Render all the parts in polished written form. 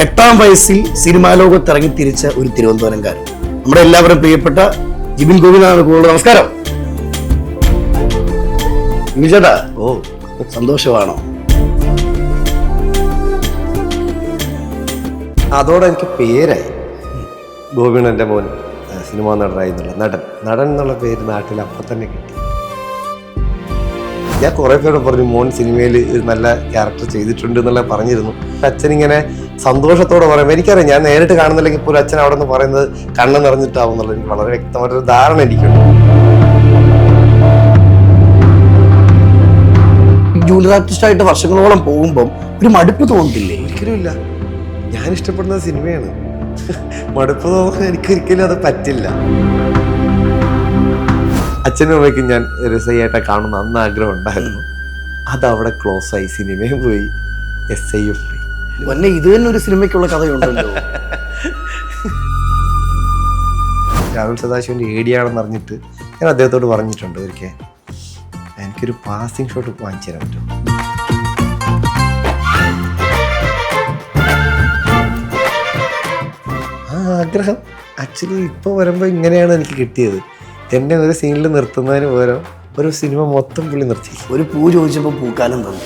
8ാം വയസ്സിൽ സിനിമാ ലോകത്ത് ഇറങ്ങി തിരിച്ച ഒരു തിരുവനന്തപുരംകാരൻ, നമ്മുടെ എല്ലാവരും പ്രിയപ്പെട്ട ജിബിൻ ഗോപിനാഥാണ് കൂടുതൽ. നമസ്കാരം ചേട്ടാ. സന്തോഷമാണോ? അതോടെ എനിക്ക് പേരായി. ഗോപിൻ എൻ്റെ മോൻ സിനിമാ നടനായി എന്നുള്ള നടൻ എന്നുള്ള പേര് നാട്ടിൽ അപ്പം തന്നെ കിട്ടി. ഞാൻ കുറേ പേരോട് പറഞ്ഞു മോൻ സിനിമയിൽ ഒരു നല്ല ക്യാരക്ടർ ചെയ്തിട്ടുണ്ട് എന്നുള്ള പറഞ്ഞിരുന്നു. അച്ഛനിങ്ങനെ സന്തോഷത്തോടെ പറയുമ്പോൾ എനിക്കറിയാം, ഞാൻ നേരിട്ട് കാണുന്നില്ലെങ്കിൽ പോലും അച്ഛൻ അവിടെ നിന്ന് പറയുന്നത് കണ്ണ് നിറഞ്ഞിട്ടാവും എന്നുള്ളത് എനിക്ക് വളരെ വ്യക്തമായിട്ടൊരു ധാരണ എനിക്കുണ്ട്. ജൂനിയർ ആർട്ടിസ്റ്റായിട്ട് വർഷങ്ങളോളം പോകുമ്പം ഒരു മടുപ്പ് തോന്നില്ലേ? ഒരിക്കലും ഇല്ല. ഞാൻ ഇഷ്ടപ്പെടുന്ന സിനിമയാണ്. മടുപ്പ് തോന്നാൻ എനിക്കൊരിക്കലും അത് പറ്റില്ല. അച്ഛനും അമ്മയ്ക്കും ഞാൻ രസയായിട്ട് കാണുന്ന അന്ന് ആഗ്രഹം ഉണ്ടായിരുന്നു. അതവിടെ ക്ലോസ് ആയി. സിനിമയും പോയി, SIF പോയി. പിന്നെ ഇത് തന്നെ ഒരു സിനിമയ്ക്കുള്ള കഥയുണ്ടല്ലോ. രാഹുൽ സദാശിവന്റെ ഏടിയാണെന്ന് അറിഞ്ഞിട്ട് ഞാൻ അദ്ദേഹത്തോട് പറഞ്ഞിട്ടുണ്ട്, ഒരിക്കൽ എനിക്കൊരു പാസിംഗ് ഷോട്ട് വാങ്ങിച്ചു തരാൻ പറ്റും. ആ ആഗ്രഹം ആക്ച്വലി ഇപ്പോൾ വരുമ്പോൾ ഇങ്ങനെയാണ് എനിക്ക് കിട്ടിയത്. എന്നെ ഒരു സീനിൽ നിർത്തുന്നതിന് പകരം ഒരു സിനിമ മൊത്തം പുള്ളി നിർത്തി. ഒരു പൂ ചോദിച്ചപ്പോൾ പൂക്കാലം തന്നു.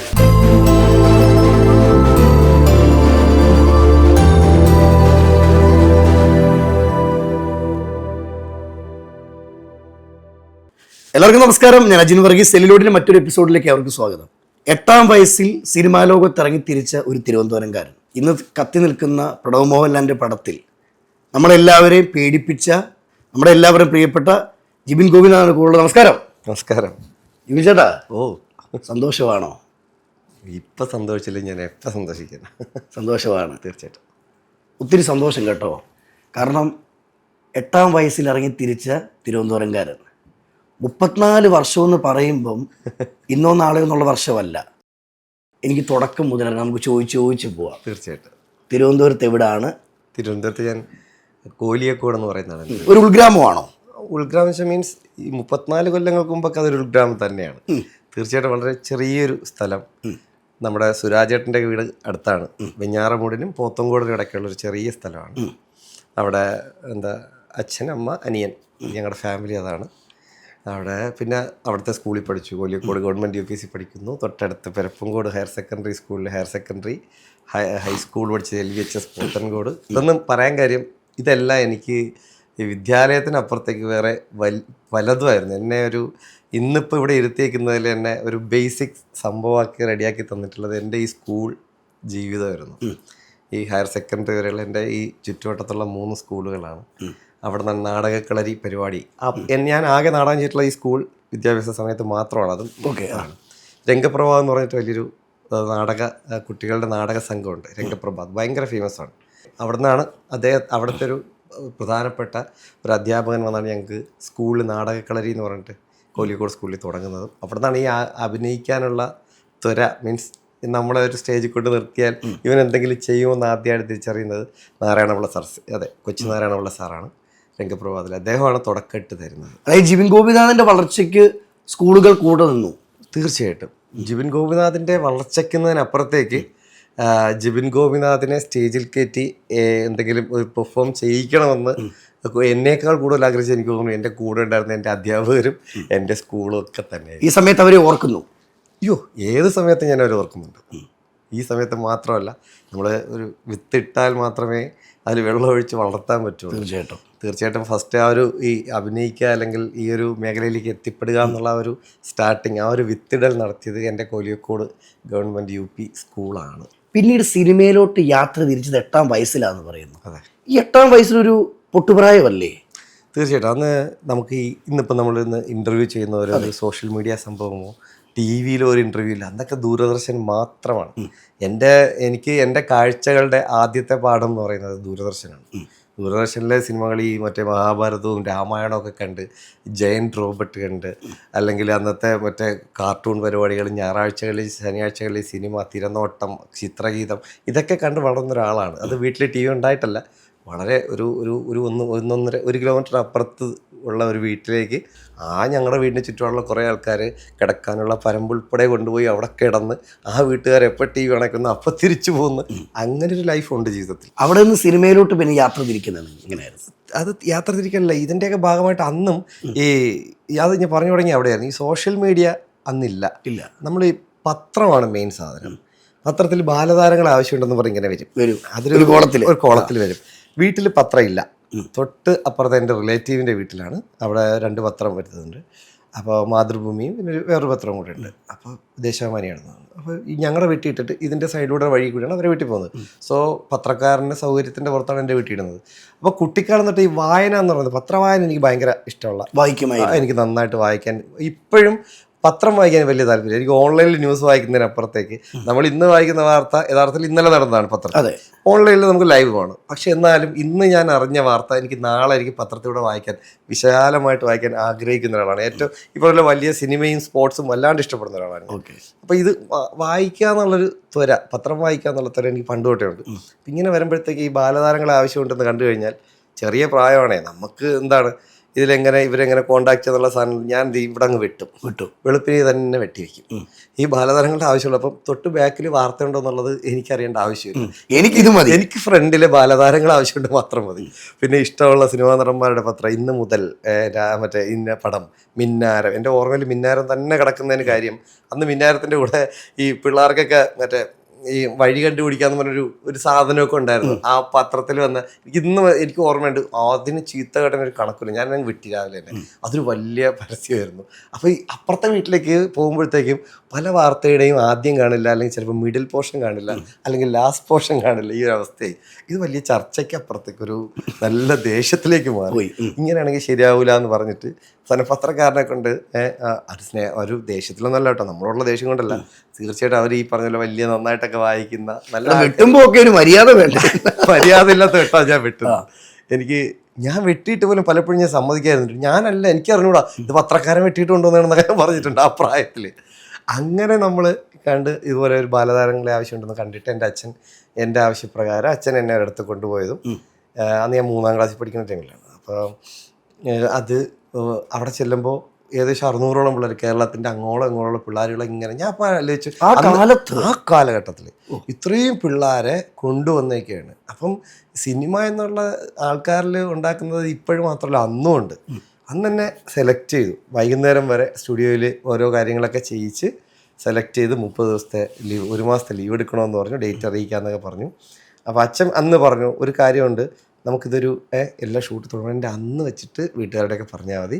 എല്ലാവർക്കും നമസ്കാരം. ഞാൻ അജിൻ വർഗീസ്. സെല്ലുലോഡിന്റെ മറ്റൊരു എപ്പിസോഡിലേക്ക് അവർക്ക് സ്വാഗതം. 8ാം വയസ്സിൽ സിനിമാ ലോകത്ത് ഇറങ്ങി തിരിച്ച ഒരു തിരുവനന്തപുരംകാരൻ, ഇന്ന് കത്തി നിൽക്കുന്ന പ്രണവ് മോഹൻലാലിന്റെ പടത്തിൽ നമ്മളെല്ലാവരെയും പേടിപ്പിച്ച, നമ്മുടെ എല്ലാവരും പ്രിയപ്പെട്ട ജിബിൻ ഗോപിനാഥാണ് കൂടുതൽ. നമസ്കാരം. നമസ്കാരം ജിബിൻ ചേട്ടാ. സന്തോഷമാണോ? ഇപ്പം സന്തോഷിച്ചില്ല, ഞാൻ എപ്പോൾ സന്തോഷിക്കണം. സന്തോഷമാണ്. തീർച്ചയായിട്ടും ഒത്തിരി സന്തോഷം കേട്ടോ. കാരണം 8ാം വയസ്സിൽ ഇറങ്ങി തിരിച്ച തിരുവനന്തപുരംകാരൻ, 34 വർഷമെന്ന് പറയുമ്പം ഇന്നോ നാളെയോ എന്നുള്ള വർഷമല്ല. എനിക്ക് തുടക്കം മുതൽ നമുക്ക് ചോദിച്ചു പോവാം. തീർച്ചയായിട്ടും. തിരുവനന്തപുരത്ത് എവിടെയാണ്? തിരുവനന്തപുരത്ത് ഞാൻ കോലിയക്കോട് എന്ന് പറയുന്നതാണ്. ഒരു ഉൾഗ്രാമമാണോ? ഉൾഗ്രാമം മീൻസ് ഈ 34 കൊല്ലങ്ങൾക്ക് മുമ്പൊക്കെ അതൊരു ഉൾഗ്രാമം തന്നെയാണ്. തീർച്ചയായിട്ടും വളരെ ചെറിയൊരു സ്ഥലം. നമ്മുടെ സുരാജേട്ടൻ്റെ വീട് അടുത്താണ്. വെഞ്ഞാറമൂടിനും പോത്തങ്കോടിനും ഇടയ്ക്കുള്ള ഒരു ചെറിയ സ്ഥലമാണ്. അവിടെ അച്ഛൻ, അമ്മ, അനിയൻ, ഞങ്ങളുടെ ഫാമിലി അതാണ്. അവിടെ പിന്നെ അവിടുത്തെ സ്കൂളിൽ പഠിച്ചു. കോലിയക്കോട് ഗവൺമെൻറ് UPC പഠിക്കുന്നു. തൊട്ടടുത്ത് പെരപ്പങ്കോട് ഹയർ സെക്കൻഡറി സ്കൂളിൽ ഹയർ സെക്കൻഡറി, ഹൈസ്കൂൾ പഠിച്ച LVHS പോത്തൻകോട്. ഇതൊന്നും പറയാൻ കാര്യം, ഇതെല്ലാം എനിക്ക് ഈ വിദ്യാലയത്തിനപ്പുറത്തേക്ക് വേറെ പലതുമായിരുന്നു. എന്നെ ഇന്നിപ്പോൾ ഇവിടെ ഇരുത്തിയേക്കുന്നതിൽ എന്നെ ഒരു ബേസിക് സംഭവമാക്കി റെഡിയാക്കി തന്നിട്ടുള്ളത് എൻ്റെ ഈ സ്കൂൾ ജീവിതമായിരുന്നു. ഈ ഹയർ സെക്കൻഡറി വരെയുള്ള എൻ്റെ ഈ ചുറ്റുവട്ടത്തുള്ള 3 സ്കൂളുകളാണ്. അവിടെ നിന്ന് നാടകക്കളരി പരിപാടി ഞാൻ ആകെ നാടകം ചെയ്തിട്ടുള്ള ഈ സ്കൂൾ വിദ്യാഭ്യാസ സമയത്ത് മാത്രമാണ്. അതും രംഗപ്രഭ എന്ന് പറഞ്ഞിട്ട് വലിയൊരു കുട്ടികളുടെ നാടക സംഘമുണ്ട്, രംഗപ്രഭ. അത് ഭയങ്കര ഫേമസ് ആണ്. അവിടെ നിന്നാണ് അവിടുത്തെ ഒരു പ്രധാനപ്പെട്ട ഒരു അധ്യാപകൻ വന്നാണ് ഞങ്ങൾക്ക് സ്കൂളിൽ നാടകക്കളരി എന്ന് പറഞ്ഞിട്ട് കോലിക്കോട് സ്കൂളിൽ തുടങ്ങുന്നത്. അവിടെ നിന്നാണ് ഈ അഭിനയിക്കാനുള്ള ത്വര, മീൻസ് നമ്മളെ ഒരു സ്റ്റേജിൽ കൊണ്ട് നിർത്തിയാൽ ഇവൻ എന്തെങ്കിലും ചെയ്യുമെന്ന് ആദ്യമായിട്ട് തിരിച്ചറിയുന്നത് നാരായണപിള്ള സാർ. അതെ, കൊച്ചി നാരായണപിള്ള സാറാണ് രംഗപ്രഭാതത്തിൽ. അദ്ദേഹമാണ് തുടക്കമിട്ട് തരുന്നത്. അതായത് ജിബിൻ ഗോപിനാഥിന്റെ വളർച്ചയ്ക്ക് സ്കൂളുകൾ കൂടെ നിന്നു. തീർച്ചയായിട്ടും ജിബിൻ ഗോപിനാഥിൻ്റെ വളർച്ചയ്ക്കുന്നതിനപ്പുറത്തേക്ക് ജിബിൻ ഗോപിനാഥിനെ സ്റ്റേജിൽ കയറ്റി എന്തെങ്കിലും ഒരു പെർഫോം ചെയ്യിക്കണമെന്ന് എന്നേക്കാൾ കൂടുതൽ ആഗ്രഹിച്ച് എനിക്ക് തോന്നുന്നു എൻ്റെ കൂടെ ഉണ്ടായിരുന്ന എൻ്റെ അധ്യാപകരും എൻ്റെ സ്കൂളും ഒക്കെ തന്നെ. ഈ സമയത്ത് അവരെ ഓർക്കുന്നു. അയ്യോ, ഏത് സമയത്ത് ഞാൻ അവർ ഓർക്കുന്നുണ്ട്. ഈ സമയത്ത് മാത്രമല്ല, നമ്മൾ ഒരു വിത്തിട്ടാൽ മാത്രമേ അതിൽ വെള്ളമൊഴിച്ച് വളർത്താൻ പറ്റുള്ളൂ. തീർച്ചയായിട്ടും ഫസ്റ്റ് ഈ അഭിനയിക്കുക അല്ലെങ്കിൽ ഈ ഒരു മേഖലയിലേക്ക് എത്തിപ്പെടുക എന്നുള്ള ഒരു സ്റ്റാർട്ടിങ്, ഒരു വിത്തിടൽ നടത്തിയത് എൻ്റെ കോലിയക്കോട് ഗവൺമെൻറ് UP സ്കൂളാണ്. പിന്നീട് സിനിമയിലോട്ട് യാത്ര തിരിച്ചത് 8ാം വയസ്സിലാണെന്ന് പറയുന്നു. അതെ, ഈ 8ാം വയസ്സിലൊരു പൊട്ടുപ്രായമല്ലേ? തീർച്ചയായിട്ടും. അന്ന് നമുക്ക് ഇന്നിപ്പോൾ നമ്മൾ ഇന്ന് ഇൻ്റർവ്യൂ ചെയ്യുന്ന ഒരു സോഷ്യൽ മീഡിയ സംഭവമോ TV-യിലോ ഒരു ഇൻ്റർവ്യൂ ഇല്ല. അന്നൊക്കെ ദൂരദർശൻ മാത്രമാണ്. എനിക്ക് എൻ്റെ കാഴ്ചകളുടെ ആദ്യത്തെ പാഠം എന്ന് പറയുന്നത് ദൂരദർശനാണ്. ദൂരദർശനിലെ സിനിമകൾ ഈ മറ്റേ മഹാഭാരതവും രാമായണവും ഒക്കെ കണ്ട്, ജയൻറ്റ് റോബർട്ട് കണ്ട്, അല്ലെങ്കിൽ അന്നത്തെ മറ്റേ കാർട്ടൂൺ പരിപാടികൾ, ഞായറാഴ്ചകളിൽ ശനിയാഴ്ചകളിൽ സിനിമ, തിരനോട്ടം, ചിത്രഗീതം, ഇതൊക്കെ കണ്ട് വളർന്ന ഒരാളാണ്. അത് വീട്ടിൽ TV ഉണ്ടായിട്ടല്ല, വളരെ ഒരു 1 കിലോമീറ്റർ അപ്പുറത്ത് ഉള്ള ഒരു വീട്ടിലേക്ക് ഞങ്ങളുടെ വീടിന് ചുറ്റുമുള്ള കുറേ ആൾക്കാർ കിടക്കാനുള്ള പരമ്പുൾപ്പെടെ കൊണ്ടുപോയി അവിടെ കിടന്ന് ആ വീട്ടുകാർ എപ്പോൾ ടി വി കണക്കുന്നു അപ്പം തിരിച്ചു പോകുന്നു. അങ്ങനെ ഒരു ലൈഫുണ്ട് ജീവിതത്തിൽ. അവിടെ നിന്ന് സിനിമയിലോട്ട് പിന്നെ യാത്ര തിരിക്കുന്നത് എങ്ങനെയായിരുന്നു? അത് യാത്ര തിരിക്കലല്ല, ഇതിൻ്റെയൊക്കെ ഭാഗമായിട്ട് അന്നും അത് ഞാൻ പറഞ്ഞു തുടങ്ങി അവിടെയായിരുന്നു. ഈ സോഷ്യൽ മീഡിയ അന്നില്ല. നമ്മൾ ഈ പത്രമാണ് മെയിൻ സാധനം. പത്രത്തിൽ ബാലതാരങ്ങൾ ആവശ്യമുണ്ടെന്ന് പറഞ്ഞ് ഇങ്ങനെ വരും. അതൊരു കോളത്തിൽ വരും. വീട്ടിൽ പത്രമില്ല. തൊട്ട് അപ്പുറത്തെ എൻ്റെ റിലേറ്റീവിൻ്റെ വീട്ടിലാണ്. അവിടെ 2 പത്രം വരുന്നുണ്ട്. അപ്പോൾ മാതൃഭൂമിയും പിന്നെ വേറൊരു പത്രവും കൂടെ ഉണ്ട്. അപ്പോൾ ദേശാഭിമാനിയാണ്. അപ്പോൾ ഞങ്ങളുടെ വീട്ടിൽ ഇട്ടിട്ട് ഇതിൻ്റെ സൈഡിലൂടെ വഴി കൂടിയാണ് അവരെ വീട്ടിൽ പോകുന്നത്. സോ പത്രക്കാരൻ്റെ സൗകര്യത്തിൻ്റെ പുറത്താണ് എൻ്റെ വീട്ടിൽ ഇടുന്നത്. അപ്പോൾ കുട്ടിക്കാലം തൊട്ട് ഈ വായന എന്ന് പറയുന്നത്, പത്രവായന എനിക്ക് ഭയങ്കര ഇഷ്ടമുള്ള, എനിക്ക് നന്നായിട്ട് വായിക്കാൻ ഇപ്പോഴും പത്രം വായിക്കാൻ വലിയ താല്പര്യം. എനിക്ക് ഓൺലൈനിൽ ന്യൂസ് വായിക്കുന്നതിനപ്പുറത്തേക്ക് നമ്മൾ ഇന്ന് വായിക്കുന്ന വാർത്ത യഥാർത്ഥത്തിൽ ഇന്നലെ നടന്നതാണ് പത്രത്തിൽ. ഓൺലൈനിൽ നമുക്ക് ലൈവ് കാണും. പക്ഷെ എന്നാലും ഇന്ന് ഞാൻ അറിഞ്ഞ വാർത്ത എനിക്ക് നാളെ എനിക്ക് പത്രത്തിലൂടെ വായിക്കാൻ, വിശാലമായിട്ട് വായിക്കാൻ ആഗ്രഹിക്കുന്ന ഒരാളാണ്. ഏറ്റവും ഇപ്പോൾ വലിയ സിനിമയും സ്പോർട്സും വല്ലാണ്ട് ഇഷ്ടപ്പെടുന്ന ഒരാളാണ്. അപ്പോൾ ഇത് വായിക്കുക എന്നുള്ളൊരു ത്വര, പത്രം വായിക്കുക എന്നുള്ള ത്വര എനിക്ക് പണ്ട് തൊട്ടേ ഉണ്ട്. ഇങ്ങനെ വരുമ്പോഴത്തേക്ക് ഈ ബാലതാരങ്ങളെ ആവശ്യമുണ്ടെന്ന് കണ്ടു കഴിഞ്ഞാൽ, ചെറിയ പ്രായമാണേ നമുക്ക് ഇവരെങ്ങനെ കോണ്ടാക്ട് ചെയ്യുന്നുള്ള സാധനം ഞാൻ ഇവിടെ അങ്ങ് വിട്ടു വെളുപ്പിനെ തന്നെ വെട്ടി വയ്ക്കും. ഈ ബാലതാരങ്ങളുടെ ആവശ്യമുള്ളപ്പം തൊട്ട് ബാക്കിൽ വാർത്ത ഉണ്ടോ എന്നുള്ളത് എനിക്കറിയേണ്ട ആവശ്യമില്ല. എനിക്ക് ഫ്രണ്ടിലെ ബാലതാരങ്ങൾ ആവശ്യമുണ്ട് മാത്രം മതി. പിന്നെ ഇഷ്ടമുള്ള സിനിമാ നടന്മാരുടെ പത്രം ഇന്ന് മുതൽ മറ്റേ ഇന്ന പടം, മിന്നാരം. എൻ്റെ ഓർമ്മയിൽ മിന്നാരം തന്നെ കിടക്കുന്നതിന് കാര്യം, അന്ന് മിന്നാരത്തിൻ്റെ കൂടെ ഈ പിള്ളേർക്കൊക്കെ മറ്റേ ഈ വഴി കണ്ടുപിടിക്കാന്ന് പറഞ്ഞൊരു സാധനമൊക്കെ ഉണ്ടായിരുന്നു ആ പത്രത്തിൽ വന്ന. എനിക്ക് ഓർമ്മയുണ്ട്, അതിന് ചീത്ത കേട്ടൻ ഒരു കണക്കില്ല. ഞാൻ വിട്ടി രാവിലെ തന്നെ. അതൊരു വലിയ പരസ്യമായിരുന്നു. അപ്പോൾ ഈ അപ്പുറത്തെ വീട്ടിലേക്ക് പോകുമ്പോഴത്തേക്കും പല വാർത്തയുടെയും ആദ്യം കാണില്ല, അല്ലെങ്കിൽ ചിലപ്പോൾ മിഡിൽ പോർഷൻ കാണില്ല, അല്ലെങ്കിൽ ലാസ്റ്റ് പോർഷൻ കാണില്ല. ഈ ഒരു അവസ്ഥയായി. ഇത് വലിയ ചർച്ചയ്ക്ക് അപ്പുറത്തേക്കൊരു നല്ല ദേഷ്യത്തിലേക്ക് മാറി. ഇങ്ങനെയാണെങ്കിൽ ശരിയാവില്ല എന്ന് പറഞ്ഞിട്ട് പത്രക്കാരനെ കൊണ്ട് ഒരു ദേഷ്യത്തിലൊന്നല്ല കേട്ടോ, നമ്മളോടുള്ള ദേഷ്യം കൊണ്ടല്ല, തീർച്ചയായിട്ടും അവർ ഈ പറഞ്ഞ വലിയ നന്നായിട്ടൊക്കെ വായിക്കുന്ന നല്ല മര്യാദ ഇല്ലാത്ത കേട്ടോ ഞാൻ വെട്ടുന്നത്. ഞാൻ വെട്ടിയിട്ട് പോലും പലപ്പോഴും ഞാൻ സമ്മതിക്കായിരുന്നു. ഞാനല്ല, എനിക്ക് അറിഞ്ഞൂടാ ഇത് പത്രക്കാരൻ വെട്ടിയിട്ടുണ്ടോന്നൊക്കെ പറഞ്ഞിട്ടുണ്ട് ആ പ്രായത്തിൽ. അങ്ങനെ നമ്മൾ കണ്ട് ഇതുപോലെ ഒരു ബാലതാരങ്ങളെ ആവശ്യമുണ്ടെന്ന് കണ്ടിട്ട് എൻ്റെ ആവശ്യപ്രകാരം അച്ഛൻ എന്നെ ഒരിടത്ത് കൊണ്ടുപോയതും അന്ന് ഞാൻ 3ാം ക്ലാസ്സിൽ പഠിക്കുന്ന ടൈമിലാണ്. അപ്പോൾ അത് അവിടെ ചെല്ലുമ്പോൾ ഏകദേശം 600ഓളം പിള്ളേർ, കേരളത്തിൻ്റെ അങ്ങോളം പിള്ളേരുകളെ ഇങ്ങനെ ഞാൻ അപ്പോൾ ആലോചിച്ചു, ആ കാലഘട്ടത്തിൽ ഇത്രയും പിള്ളേരെ കൊണ്ടുവന്നേക്കാണ്. അപ്പം സിനിമ എന്നുള്ള ആൾക്കാരിൽ ഉണ്ടാക്കുന്നത് ഇപ്പോഴും മാത്രമല്ല അന്നും ഉണ്ട്. അന്ന് തന്നെ സെലക്ട് ചെയ്തു. വൈകുന്നേരം വരെ സ്റ്റുഡിയോയിൽ ഓരോ കാര്യങ്ങളൊക്കെ ചെയ്യിച്ച് സെലക്ട് ചെയ്ത് 30 ദിവസത്തെ ലീവ്, 1 മാസത്തെ ലീവ് എടുക്കണമെന്ന് പറഞ്ഞു, ഡേറ്റ് അറിയിക്കാമെന്നൊക്കെ പറഞ്ഞു. അപ്പോൾ അച്ഛൻ അന്ന് പറഞ്ഞു, ഒരു കാര്യമുണ്ട്, നമുക്കിതൊരു എല്ലാ ഷൂട്ട് തുടങ്ങുന്നതിൻ്റെ അന്ന് വെച്ചിട്ട് വീട്ടുകാരുടെയൊക്കെ പറഞ്ഞാൽ മതി,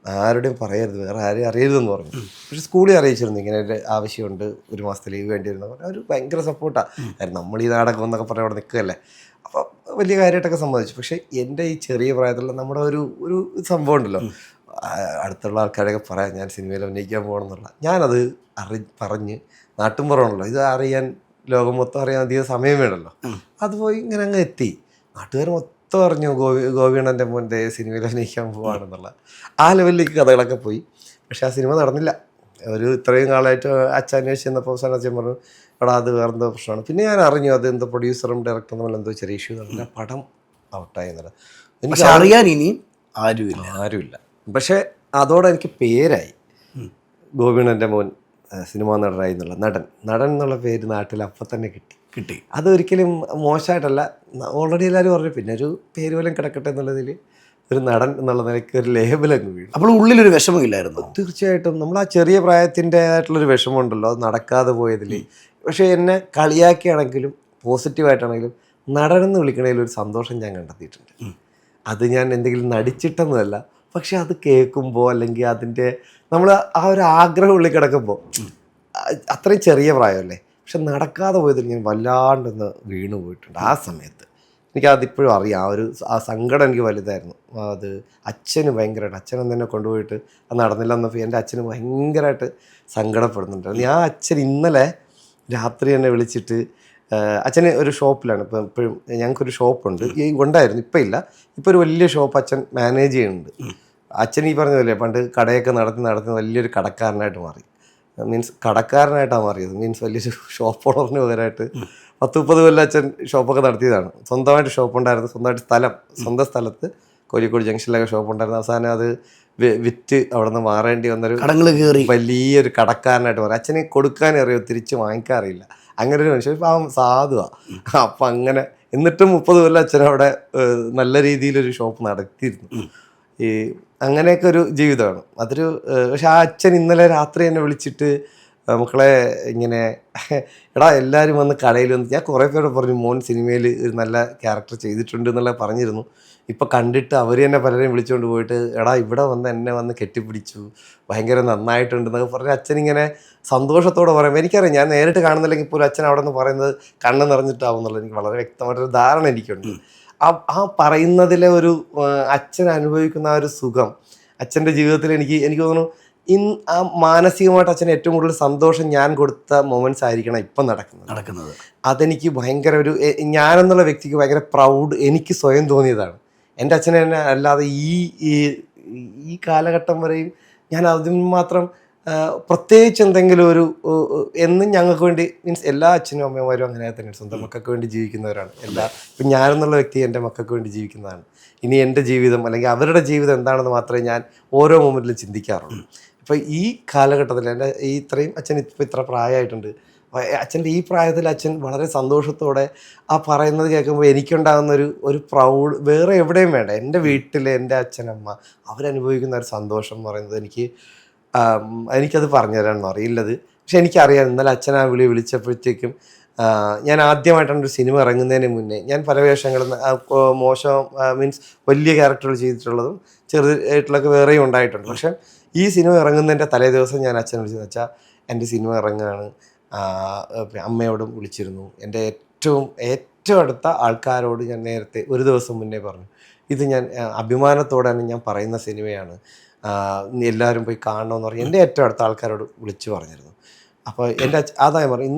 ആരുടെയും പറയരുത്, വേറെ ആരെയും അറിയരുതെന്ന് പറഞ്ഞു. പക്ഷെ സ്കൂളിൽ അറിയിച്ചിരുന്നു ഇങ്ങനെ ഒരു ആവശ്യമുണ്ട്, 1 മാസത്തെ ലീവ് വേണ്ടി വരുന്ന പറഞ്ഞു. അവർ ഭയങ്കര സപ്പോർട്ടാണ്. കാരണം നമ്മൾ ഈ നാടകം എന്നൊക്കെ പറഞ്ഞാൽ അവിടെ നിൽക്കുകയല്ലേ. അപ്പോൾ വലിയ കാര്യമായിട്ടൊക്കെ സമ്മതിച്ചു. പക്ഷേ എൻ്റെ ഈ ചെറിയ പ്രായത്തിലുള്ള നമ്മുടെ ഒരു സംഭവം ഉണ്ടല്ലോ, അടുത്തുള്ള ആൾക്കാരൊക്കെ പറയാം ഞാൻ സിനിമയിൽ അഭിനയിക്കാൻ പോകണം എന്നുള്ള, ഞാനത് പറഞ്ഞ് നാട്ടുമ്പുറമാണല്ലോ, ഇത് അറിയാൻ ലോകം മൊത്തം അറിയാൻ അധികം സമയം വേണമല്ലോ, അത് പോയി ഇങ്ങനെ അങ്ങ് എത്തി. നാട്ടുകാർ മൊത്തം പറഞ്ഞു ഗോപിയണ്ണൻ്റെ മോൻ്റെ സിനിമയിൽ അഭിനയിക്കാൻ പോവാണെന്നുള്ള ആ ലെവലിലേക്ക് കഥകളൊക്കെ പോയി. പക്ഷെ ആ സിനിമ നടന്നില്ല. ഇത്രയും കാലമായിട്ട് അച്ഛൻ അന്വേഷിച്ച് ചെന്നപ്പോൾ അച്ഛൻ പറഞ്ഞു, എടാ അത് വേറെന്തോ പ്രശ്നമാണ്. പിന്നെ ഞാൻ അറിഞ്ഞു അത് എന്തോ പ്രൊഡ്യൂസറും ഡയറക്ടറും തമ്മിൽ എന്തോ ചെറിയ ഇഷ്യൂ നടന്നില്ല, പടം ഔട്ടായി എന്നുള്ളത്. എനിക്ക് അറിയാൻ ഇനി ആരുമില്ല. പക്ഷേ അതോടെ എനിക്ക് പേരായി, ഗോപിയണ്ണൻ്റെ മോൻ സിനിമാ നടനായി എന്നുള്ള നടൻ എന്നുള്ള പേര് നാട്ടിൽ അപ്പം തന്നെ കിട്ടി. അതൊരിക്കലും മോശമായിട്ടല്ല, ഓൾറെഡി എല്ലാവരും പറഞ്ഞു. പിന്നെ ഒരു പേര് പോലും കിടക്കട്ടെ എന്നുള്ളതിൽ ഒരു നടൻ എന്നുള്ള നിലയ്ക്ക് ഒരു ലേബലങ്ങ് വീഴും. അപ്പോൾ ഉള്ളിലൊരു വിഷമമില്ലായിരുന്നു? തീർച്ചയായിട്ടും നമ്മൾ ആ ചെറിയ പ്രായത്തിൻ്റെതായിട്ടുള്ളൊരു വിഷമമുണ്ടല്ലോ, അത് നടക്കാതെ പോയതിൽ. പക്ഷേ എന്നെ കളിയാക്കിയാണെങ്കിലും പോസിറ്റീവായിട്ടാണെങ്കിലും നടനെന്ന് വിളിക്കണതിൽ ഒരു സന്തോഷം ഞാൻ കണ്ടെത്തിയിട്ടുണ്ട്. അത് ഞാൻ എന്തെങ്കിലും നടിച്ചിട്ടെന്നല്ല, പക്ഷെ അത് കേൾക്കുമ്പോൾ അല്ലെങ്കിൽ അതിൻ്റെ നമ്മൾ ആ ഒരു ആഗ്രഹം ഉള്ളിൽ കിടക്കുമ്പോൾ, അത്രയും ചെറിയ പ്രായമല്ലേ, പക്ഷെ നടക്കാതെ പോയതിൽ ഞാൻ വല്ലാണ്ടൊന്ന് വീണു പോയിട്ടുണ്ട്. ആ സമയത്ത് എനിക്കതിപ്പോഴും അറിയാം, ആ സങ്കടം എനിക്ക് വലുതായിരുന്നു. അത് അച്ഛന് ഭയങ്കരമായിട്ട്, അച്ഛൻ തന്നെ കൊണ്ടുപോയിട്ട് അത് നടന്നില്ല എന്നപ്പോൾ എൻ്റെ അച്ഛന് ഭയങ്കരമായിട്ട് സങ്കടപ്പെടുന്നുണ്ടായിരുന്നു. ഞാൻ അച്ഛൻ ഇന്നലെ രാത്രി എന്നെ വിളിച്ചിട്ട്, അച്ഛന് ഒരു ഷോപ്പിലാണ് ഇപ്പം, എപ്പോഴും ഞങ്ങൾക്കൊരു ഷോപ്പുണ്ട്, ഉണ്ടായിരുന്നു, ഇപ്പം ഇല്ല, ഇപ്പോൾ ഒരു വലിയ ഷോപ്പ് അച്ഛൻ മാനേജ് ചെയ്യുന്നുണ്ട്. അച്ഛൻ ഈ പറഞ്ഞ പോലെ പണ്ട് കടയൊക്കെ നടത്തി വലിയൊരു കടക്കാരനായിട്ട് മാറി. മീൻസ് കടക്കാരനായിട്ടാണ് മാറിയത്. മീൻസ് വലിയൊരു ഷോപ്പ് ഓണറിന് പകരമായിട്ട് 10-30 കൊല്ലം അച്ഛൻ ഷോപ്പൊക്കെ നടത്തിയതാണ്. സ്വന്തമായിട്ട് ഷോപ്പുണ്ടായിരുന്നു, സ്വന്തമായിട്ട് സ്വന്തം സ്ഥലത്ത് കോഴിക്കോട് ജംഗ്ഷനിലൊക്കെ ഷോപ്പ് ഉണ്ടായിരുന്നു. അവസാനം അത് വിറ്റ് അവിടെ നിന്ന് മാറേണ്ടി വന്നൊരു കടങ്ങൾ കയറി വലിയൊരു കടക്കാരനായിട്ട് പറയും. അച്ഛന് കൊടുക്കാനേ അറിയോ, തിരിച്ച് വാങ്ങിക്കാറില്ല. അങ്ങനെ ഒരു മനുഷ്യൻ പാവം സാധുവാണ്. അപ്പം അങ്ങനെ എന്നിട്ടും 30 കൊല്ലം അച്ഛനവിടെ നല്ല രീതിയിലൊരു ഷോപ്പ് നടത്തിയിരുന്നു. ഈ അങ്ങനെയൊക്കെ ഒരു ജീവിതമാണ് അതൊരു. പക്ഷെ ആ അച്ഛൻ ഇന്നലെ രാത്രി എന്നെ വിളിച്ചിട്ട് മക്കളെ ഇങ്ങനെ എടാ എല്ലാവരും വന്ന് കടയിൽ വന്ന്, ഞാൻ കുറേ പേരോട് പറഞ്ഞു മോൻ സിനിമയിൽ ഒരു നല്ല ക്യാരക്ടർ ചെയ്തിട്ടുണ്ട് എന്നുള്ള പറഞ്ഞിരുന്നു. ഇപ്പം കണ്ടിട്ട് അവർ തന്നെ പലരെയും വിളിച്ചുകൊണ്ട് പോയിട്ട് എടാ ഇവിടെ വന്ന് എന്നെ വന്ന് കെട്ടിപ്പിടിച്ചു, ഭയങ്കര നന്നായിട്ടുണ്ടെന്നൊക്കെ പറഞ്ഞ് അച്ഛനിങ്ങനെ സന്തോഷത്തോടെ പറയുമ്പോൾ എനിക്കറിയാം, ഞാൻ നേരിട്ട് കാണുന്നില്ലെങ്കിൽ പോലും അച്ഛൻ അവിടെ നിന്ന് പറയുന്നത് കണ്ണ് നിറഞ്ഞിട്ടാവും എന്നുള്ളത് എനിക്ക് വളരെ വ്യക്തമായിട്ടൊരു ധാരണ എനിക്കുണ്ട്. ആ പറയുന്നതിലെ ഒരു അച്ഛൻ അനുഭവിക്കുന്ന ആ ഒരു സുഖം അച്ഛൻ്റെ ജീവിതത്തിൽ എനിക്ക് തോന്നുന്നു ആ മാനസികമായിട്ട് അച്ഛന് ഏറ്റവും കൂടുതൽ സന്തോഷം ഞാൻ കൊടുത്ത മൊമെന്റ്സ് ആയിരിക്കണം ഇപ്പം നടക്കുന്നത്. അതെനിക്ക് ഭയങ്കര ഒരു ഞാനെന്നുള്ള വ്യക്തിക്ക് ഭയങ്കര പ്രൗഡ് എനിക്ക് സ്വയം തോന്നിയതാണ്. എൻ്റെ അച്ഛനെ തന്നെ അല്ലാതെ ഈ കാലഘട്ടം വരെയും ഞാൻ അതിന് മാത്രം പ്രത്യേകിച്ച് എന്തെങ്കിലും ഒരു എന്നും ഞങ്ങൾക്ക് വേണ്ടി മീൻസ് എല്ലാ അച്ഛനും അമ്മമാരും അങ്ങനെ തന്നെ സ്വന്തം മക്കൾക്ക് വേണ്ടി ജീവിക്കുന്നവരാണ്. ഇപ്പം ഞാനെന്നുള്ള വ്യക്തി എൻ്റെ മക്കൾക്ക് വേണ്ടി ജീവിക്കുന്നതാണ്. ഇനി എൻ്റെ ജീവിതം അല്ലെങ്കിൽ അവരുടെ ജീവിതം എന്താണെന്ന് മാത്രമേ ഞാൻ ഓരോ മൊമെൻറ്റിലും ചിന്തിക്കാറുള്ളൂ. ഇപ്പോൾ ഈ കാലഘട്ടത്തിൽ എൻ്റെ ഇത്രയും അച്ഛൻ ഇപ്പോൾ ഇത്ര പ്രായമായിട്ടുണ്ട്. അച്ഛൻ്റെ ഈ പ്രായത്തിൽ അച്ഛൻ വളരെ സന്തോഷത്തോടെ ആ പറയുന്നത് കേൾക്കുമ്പോൾ എനിക്കുണ്ടാകുന്ന ഒരു പ്രൗഡ് വേറെ എവിടെയും വേണ്ട. എൻ്റെ വീട്ടിലെ എൻ്റെ അച്ഛനമ്മ അവരനുഭവിക്കുന്ന ഒരു സന്തോഷം എന്ന് പറയുന്നത് എനിക്കത് പറഞ്ഞു തരാനൊന്നും അറിയില്ലത്. പക്ഷെ എനിക്കറിയാം ഇന്നലെ അച്ഛൻ ആ വിളിച്ചപ്പോഴത്തേക്കും ഞാൻ ആദ്യമായിട്ടാണ് ഒരു സിനിമ ഇറങ്ങുന്നതിന് മുന്നേ ഞാൻ പല വേഷങ്ങളും മോശം മീൻസ് വലിയ ക്യാരക്ടറുകൾ ചെയ്തിട്ടുള്ളതും ചെറുതായിട്ടുള്ളൊക്കെ വേറെയും ഉണ്ടായിട്ടുണ്ട്. പക്ഷെ ഈ സിനിമ ഇറങ്ങുന്നതിൻ്റെ തലേ ദിവസം ഞാൻ അച്ഛനെ വിളിച്ചെന്ന് വെച്ചാൽ എൻ്റെ സിനിമ ഇറങ്ങുകയാണ്, അമ്മയോടും വിളിച്ചിരുന്നു. എൻ്റെ ഏറ്റവും അടുത്ത ആൾക്കാരോട് ഞാൻ നേരത്തെ ഒരു ദിവസം മുന്നേ പറഞ്ഞു, ഇത് ഞാൻ അഭിമാനത്തോടെയാണ് ഞാൻ പറയുന്ന സിനിമയാണ്, എല്ലാവരും പോയി കാണണമെന്ന് പറഞ്ഞ് എൻ്റെ ഏറ്റവും അടുത്ത ആൾക്കാരോട് വിളിച്ചു പറഞ്ഞിരുന്നു. അപ്പോൾ എൻ്റെ അതായി പറഞ്ഞു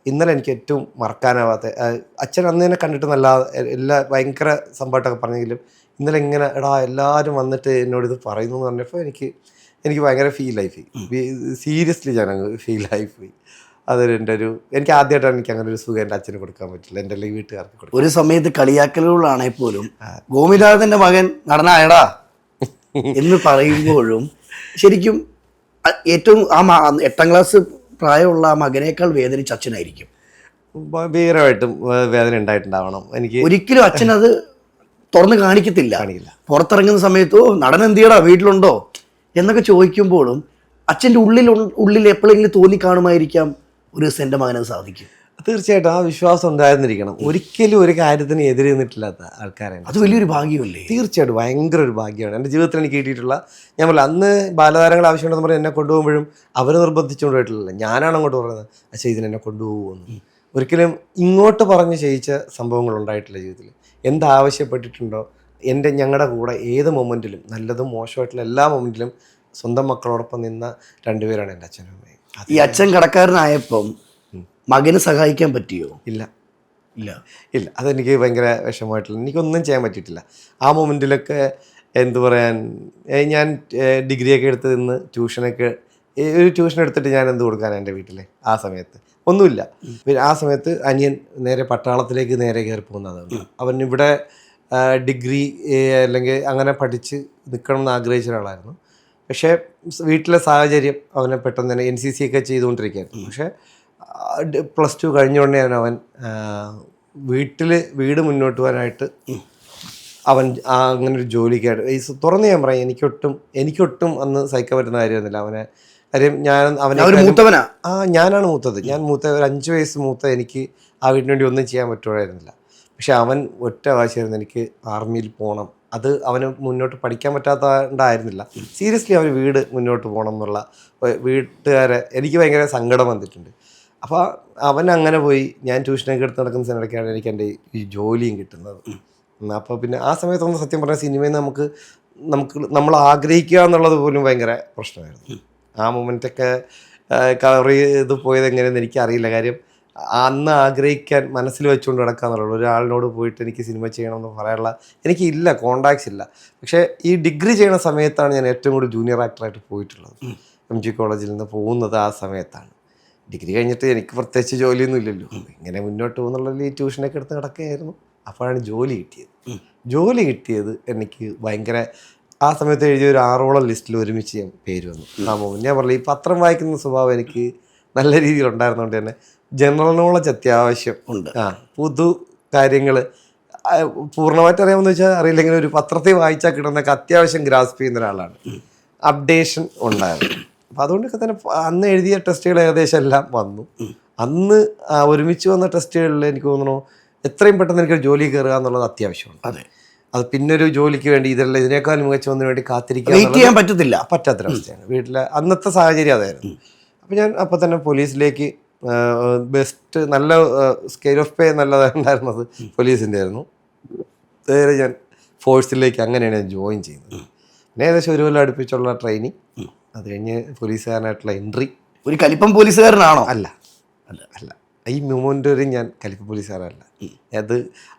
ഇന്നലെ എനിക്ക് ഏറ്റവും മറക്കാനാവാത്ത അച്ഛൻ അന്ന് തന്നെ കണ്ടിട്ട് നല്ല എല്ലാ ഭയങ്കര സംഭവമായിട്ടൊക്കെ പറഞ്ഞെങ്കിലും ഇന്നലെ ഇങ്ങനെ എല്ലാവരും വന്നിട്ട് എന്നോട് ഇത് പറയുന്നു എന്ന് പറഞ്ഞപ്പോൾ എനിക്ക് ഭയങ്കര ഫീലായിപ്പോയി. സീരിയസ്ലി ഞാനങ്ങ് ഫീലായിപ്പോയി. എനിക്ക് ആദ്യമായിട്ടാണ് എനിക്ക് അങ്ങനെ ഒരു സുഖം എൻ്റെ അച്ഛന് കൊടുക്കാൻ പറ്റില്ല, എൻ്റെ അല്ലെങ്കിൽ വീട്ടുകാർക്ക് കൊടുക്കും. ഒരു സമയത്ത് കളിയാക്കലുകളാണെങ്കിൽ പോലും ഗോപിനാഥൻ്റെ മകൻ നടനായടാ എന്ന് പറയുമ്പോഴും ശരിക്കും ഏറ്റവും 8ാം ക്ലാസ് പ്രായമുള്ള ആ മകനേക്കാൾ വേദനിച്ച അച്ഛനായിരിക്കും. ഭീകരമായിട്ടും വേദന ഉണ്ടായിട്ടുണ്ടാവണം. എനിക്ക് ഒരിക്കലും അച്ഛൻ അത് തുറന്ന് കാണിക്കില്ല. പുറത്തിറങ്ങുന്ന സമയത്തോ നടൻ എന്തിയടാ വീട്ടിലുണ്ടോ എന്നൊക്കെ ചോദിക്കുമ്പോഴും അച്ഛൻ്റെ ഉള്ളിൽ എപ്പോഴെങ്കിലും തോന്നിക്കാണുമായിരിക്കാം ഒരു ദിവസം എൻ്റെ മകനത് സാധിക്കും. തീർച്ചയായിട്ടും ആ വിശ്വാസം ഉണ്ടായിരുന്നിരിക്കണം. ഒരിക്കലും ഒരു കാര്യത്തിന് എതിരെ നിന്നിട്ടില്ലാത്ത ആൾക്കാരാണ്. അത് വലിയൊരു ഭാഗ്യമല്ലേ? തീർച്ചയായിട്ടും ഭയങ്കര ഒരു ഭാഗ്യമാണ്. എൻ്റെ ജീവിതത്തിൽ എനിക്ക് കിട്ടിയിട്ടുള്ള, ഞാൻ പറയാം അന്ന് ബാലതാരങ്ങൾ ആവശ്യമുണ്ടെന്ന് പറഞ്ഞ് എന്നെ കൊണ്ടുപോകുമ്പോഴും അവർ നിർബന്ധിച്ചുകൊണ്ട് പോയിട്ടില്ല, ഞാനാണ് അങ്ങോട്ട് പറയുന്നത് അച്ഛാ ഇതിനെന്നെ കൊണ്ടുപോകുമെന്ന്. ഒരിക്കലും ഇങ്ങോട്ട് പറഞ്ഞ് ചെയ്യിച്ച സംഭവങ്ങൾ ഉണ്ടായിട്ടില്ല ജീവിതത്തിൽ. എന്താവശ്യപ്പെട്ടിട്ടുണ്ടോ ഞങ്ങളുടെ കൂടെ ഏത് മൊമെൻറ്റിലും നല്ലതും മോശമായിട്ടുള്ള എല്ലാ മൊമെൻറ്റിലും സ്വന്തം മക്കളോടൊപ്പം നിന്ന രണ്ടുപേരാണ് എൻ്റെ അച്ഛനും അമ്മയും. ഈ അച്ഛൻ കടക്കാരനായപ്പം മകന് സഹായിക്കാൻ പറ്റിയോ? ഇല്ല. അതെനിക്ക് ഭയങ്കര വിഷമമായിട്ടില്ല. എനിക്കൊന്നും ചെയ്യാൻ പറ്റിയിട്ടില്ല ആ മൊമെൻറ്റിലൊക്കെ. എന്തു പറയാൻ, ഞാൻ ഡിഗ്രിയൊക്കെ എടുത്ത് നിന്ന് ഒരു ട്യൂഷൻ എടുത്തിട്ട് ഞാൻ എന്ത് കൊടുക്കാനാണ് എൻ്റെ വീട്ടിൽ ആ സമയത്ത്? ഒന്നുമില്ല. പിന്നെ ആ സമയത്ത് അനിയൻ നേരെ പട്ടാളത്തിലേക്ക് കയറി പോകുന്നതാണ്. അവൻ ഇവിടെ ഡിഗ്രി അല്ലെങ്കിൽ അങ്ങനെ പഠിച്ച് നിൽക്കണം എന്ന് ആഗ്രഹിച്ച ഒരാളായിരുന്നു. പക്ഷേ വീട്ടിലെ സാഹചര്യം അവനെ പെട്ടെന്ന് തന്നെ NCC ഒക്കെ ചെയ്തുകൊണ്ടിരിക്കുകയായിരുന്നു. പക്ഷേ +2 കഴിഞ്ഞുകൊണ്ടേ അവൻ വീട് മുന്നോട്ട് പോകാനായിട്ട് അവൻ അങ്ങനെ ഒരു ജോലിക്കായിട്ട് തുറന്ന് ഞാൻ പറയാം, എനിക്കൊട്ടും അന്ന് സഹിക്കാൻ പറ്റുന്ന കാര്യമൊന്നുമില്ല അവനെ. കാര്യം ഞാനാണ് മൂത്തത്. ഞാൻ ഒരു 5 വയസ്സ് മൂത്ത എനിക്ക് ആ വീടിന് വേണ്ടി ഒന്നും ചെയ്യാൻ പറ്റുമായിരുന്നില്ല. പക്ഷെ അവൻ ഒറ്റ വാശിയായിരുന്നു എനിക്ക് ആർമിയിൽ പോകണം. അത് അവന് മുന്നോട്ട് പഠിക്കാൻ പറ്റാത്തതുകൊണ്ടായിരുന്നില്ല, സീരിയസ്ലി അവന് വീട് മുന്നോട്ട് പോകണം എന്നുള്ള വീട്ടുകാരെ എനിക്ക് ഭയങ്കര സങ്കടം വന്നിട്ടുണ്ട്. അപ്പോൾ അവൻ അങ്ങനെ പോയി. ഞാൻ ട്യൂഷനൊക്കെ എടുത്ത് നടക്കുന്ന സമയത്തൊക്കെയാണ് എനിക്ക് എൻ്റെ ഈ ജോലിയും കിട്ടുന്നത്. അപ്പോൾ പിന്നെ ആ സമയത്തൊന്നും സത്യം പറഞ്ഞാൽ സിനിമയിൽ നമ്മൾ ആഗ്രഹിക്കുക എന്നുള്ളത് പോലും ഭയങ്കര പ്രശ്നമായിരുന്നു. ആ മൊമെൻറ്റൊക്കെ കവർ ചെയ്ത് പോയത് എങ്ങനെയെന്ന് എനിക്കറിയില്ല. കാര്യം അന്ന് ആഗ്രഹിക്കാൻ മനസ്സിൽ വെച്ചുകൊണ്ട് നടക്കാന്നുള്ളൂ. ഒരാളിനോട് പോയിട്ട് എനിക്ക് സിനിമ ചെയ്യണമെന്ന് പറയാനുള്ള എനിക്കില്ല, കോണ്ടാക്ട്സ് ഇല്ല. പക്ഷേ ഈ ഡിഗ്രി ചെയ്യുന്ന സമയത്താണ് ഞാൻ ഏറ്റവും കൂടുതൽ ജൂനിയർ ആക്ടറായിട്ട് പോയിട്ടുള്ളത്. MG കോളേജിൽ നിന്ന് പോകുന്നത് ആ സമയത്താണ്. ഡിഗ്രി കഴിഞ്ഞിട്ട് എനിക്ക് പ്രത്യേകിച്ച് ജോലിയൊന്നും ഇല്ലല്ലോ, ഇങ്ങനെ മുന്നോട്ട് പോകുന്നുള്ളതിൽ ഈ ട്യൂഷനൊക്കെ എടുത്ത് നടക്കുകയായിരുന്നു. അപ്പോഴാണ് ജോലി കിട്ടിയത്. ജോലി കിട്ടിയത് എനിക്ക് ഭയങ്കര, ആ സമയത്ത് എഴുതിയ ഒരു 6ഓളം ലിസ്റ്റിൽ ഒരുമിച്ച് ഞാൻ പേര് വന്നു. ആ മൊമെന്റ് ഞാൻ പറഞ്ഞു, ഈ പത്രം വായിക്കുന്ന സ്വഭാവം എനിക്ക് നല്ല രീതിയിൽ ഉണ്ടായിരുന്നതുകൊണ്ട് തന്നെ ജനറൽ നോളജ് അത്യാവശ്യം ഉണ്ട്. പുതു കാര്യങ്ങൾ പൂർണ്ണമായിട്ട് അറിയാമെന്ന് വെച്ചാൽ അറിയില്ലെങ്കിൽ ഒരു പത്രത്തിൽ വായിച്ചാൽ കിട്ടുന്നതൊക്കെ അത്യാവശ്യം ഗ്രാസ്പ് ചെയ്യുന്ന ഒരാളാണ്. അപ്ഡേഷൻ ഉണ്ടായിരുന്നു. അപ്പം അതുകൊണ്ടൊക്കെ തന്നെ അന്ന് എഴുതിയ ടെസ്റ്റുകൾ ഏകദേശം എല്ലാം വന്നു. അന്ന് ഒരുമിച്ച് വന്ന ടെസ്റ്റുകളിൽ എനിക്ക് തോന്നുന്നു എത്രയും പെട്ടെന്ന് എനിക്കൊരു ജോലി കയറുക എന്നുള്ളത് അത്യാവശ്യമാണ്. അതെ, അത് പിന്നൊരു ജോലിക്ക് വേണ്ടി ഇതിനേക്കാൾ മികച്ച ഒന്നിനു വേണ്ടി കാത്തിരിക്കാൻ പറ്റാത്തൊരവസ്ഥയാണ്. വീട്ടിലെ അന്നത്തെ സാഹചര്യം അതായിരുന്നു. അപ്പം ഞാൻ അപ്പം തന്നെ പോലീസിലേക്ക്, ബെസ്റ്റ് നല്ല സ്കെയിൽ ഓഫ് പേ നല്ലതായിരുന്നത് പോലീസിൻ്റെ ആയിരുന്നു. നേരെ ഞാൻ ഫോഴ്സിലേക്ക് അങ്ങനെയാണ് ഞാൻ ജോയിൻ ചെയ്യുന്നത്. പിന്നെ ഏകദേശം 1 കൊല്ലം അടുപ്പിച്ചുള്ള ട്രെയിനിങ്, അത് കഴിഞ്ഞ് പോലീസുകാരനായിട്ടുള്ള എൻട്രി. ഒരു കലിപ്പം പോലീസുകാരനാണോ? അല്ല അല്ല അല്ല ഈ മൊമെൻ്റ് വരെ ഞാൻ കലിപ്പ് പോലീസുകാരല്ല. അത്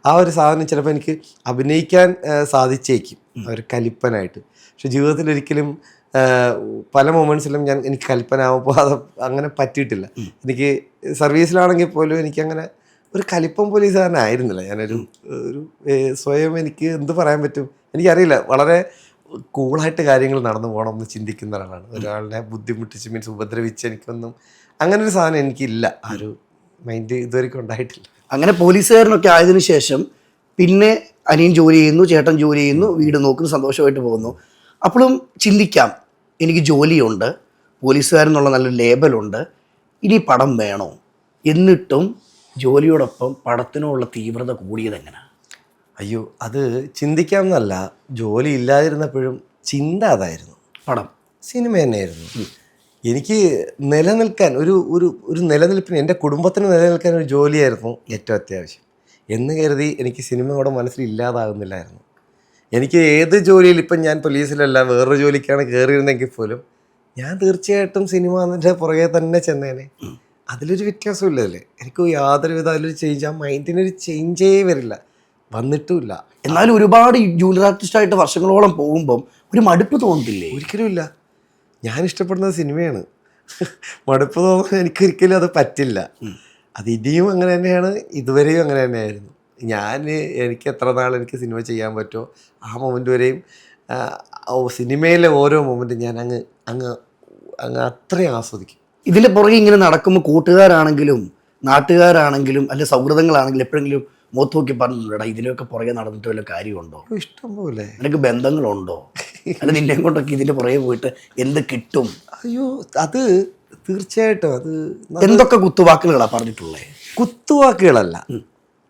ആ ഒരു സാധനം ചിലപ്പോൾ എനിക്ക് അഭിനയിക്കാൻ സാധിച്ചേക്കും ഒരു കലിപ്പനായിട്ട്. പക്ഷെ ജീവിതത്തിൽ ഒരിക്കലും പല മൊമെൻറ്റ്സിലും എനിക്ക് കലിപ്പനാവുമ്പോൾ അത് അങ്ങനെ പറ്റിയിട്ടില്ല. എനിക്ക് സർവീസിലാണെങ്കിൽ പോലും എനിക്കങ്ങനെ ഒരു കലിപ്പം പോലീസുകാരനായിരുന്നില്ല. ഞാനൊരു സ്വയം എനിക്ക് എന്ത് പറയാൻ പറ്റും എനിക്കറിയില്ല. വളരെ കൂളായിട്ട് കാര്യങ്ങൾ നടന്നു പോകണം എന്ന് ചിന്തിക്കുന്ന ഒരാളാണ്. ഒരാളിനെ ബുദ്ധിമുട്ടിച്ച് മീൻസ് ഉപദ്രവിച്ച് എനിക്കൊന്നും അങ്ങനെ ഒരു സാധനം എനിക്കില്ല. ആ ഒരു മൈൻഡ് ഇതുവരെയ്ക്കും ഉണ്ടായിട്ടില്ല. അങ്ങനെ പോലീസുകാരനൊക്കെ ആയതിനു ശേഷം പിന്നെ അനിയൻ ജോലി ചെയ്യുന്നു, ചേട്ടൻ ജോലി ചെയ്യുന്നു, വീട് നോക്കുന്നു, സന്തോഷമായിട്ട് പോകുന്നു. അപ്പോഴും ചിന്തിക്കാം, എനിക്ക് ജോലിയുണ്ട്, പോലീസുകാരെന്നുള്ള നല്ലൊരു ലേബലുണ്ട്, ഇനി പടം വേണോ? എന്നിട്ടും ജോലിയോടൊപ്പം പടത്തിനുള്ള തീവ്രത കൂടിയത് എങ്ങനെയാണ്? അയ്യോ, അത് ചിന്തിക്കാമെന്നല്ല, ജോലി ഇല്ലാതിരുന്നപ്പോഴും ചിന്ത അതായിരുന്നു. പടം സിനിമ തന്നെയായിരുന്നു. എനിക്ക് നിലനിൽക്കാൻ ഒരു നിലനിൽപ്പിന്, എൻ്റെ കുടുംബത്തിന് നിലനിൽക്കാൻ ഒരു ജോലിയായിരുന്നു ഏറ്റവും അത്യാവശ്യം എന്ന് കരുതി എനിക്ക് സിനിമയോടെ മനസ്സിൽ ഇല്ലാതാകുന്നില്ലായിരുന്നു. എനിക്ക് ഏത് ജോലിയിൽ, ഇപ്പം ഞാൻ പോലീസിലല്ല വേറൊരു ജോലിക്കാണ് കയറിയിരുന്നെങ്കിൽ പോലും ഞാൻ തീർച്ചയായിട്ടും സിനിമ അതിൻ്റെ പുറകെ തന്നെ ചെന്നേനെ. അതിലൊരു വ്യത്യാസമില്ലല്ലേ. എനിക്ക് യാതൊരുവിധ അതിലൊരു ചേഞ്ച്, ആ മൈൻഡിനൊരു ചേഞ്ചേ വരില്ല, വന്നിട്ടുമില്ല. എന്നാലും ഒരുപാട് ജൂനിയർ ആർട്ടിസ്റ്റായിട്ട് വർഷങ്ങളോളം പോകുമ്പം ഒരു മടുപ്പ് തോന്നുന്നില്ലേ? ഒരിക്കലും ഇല്ല. ഞാൻ ഇഷ്ടപ്പെടുന്നത് സിനിമയാണ്. മടുപ്പ് തോന്നുന്നത് എനിക്കൊരിക്കലും അത് പറ്റില്ല. അത് ഇനിയും അങ്ങനെ തന്നെയാണ്, ഇതുവരെയും അങ്ങനെ തന്നെയായിരുന്നു. എനിക്ക് എത്ര നാൾ എനിക്ക് സിനിമ ചെയ്യാൻ പറ്റുമോ ആ മൊമെൻ്റ് വരെയും സിനിമയിലെ ഓരോ മൊമെൻറ്റും ഞാൻ അങ്ങ് അത്രയും ആസ്വദിക്കും. ഇതിൻ്റെ പുറകെ ഇങ്ങനെ നടക്കുമ്പോൾ കൂട്ടുകാരാണെങ്കിലും നാട്ടുകാരാണെങ്കിലും അല്ലെ സൗഹൃദങ്ങളാണെങ്കിലും എപ്പോഴെങ്കിലും മുഖത്ത് നോക്കി പറഞ്ഞിട്ടുണ്ടോ ഇതിലൊക്കെ പുറകെ നടന്നിട്ട് വല്ല കാര്യമുണ്ടോ? ഇഷ്ടം പോലെ. നിനക്ക് ബന്ധങ്ങളുണ്ടോ? അല്ല നിന്നെ കൊണ്ടൊക്കെ ഇതിൻ്റെ പുറകെ പോയിട്ട് എന്ത് കിട്ടും? അയ്യോ, അത് തീർച്ചയായിട്ടും അത് എന്തൊക്കെ കുത്തുവാക്കുകളാണ് പറഞ്ഞിട്ടുള്ളത്? കുത്തുവാക്കുകളല്ല,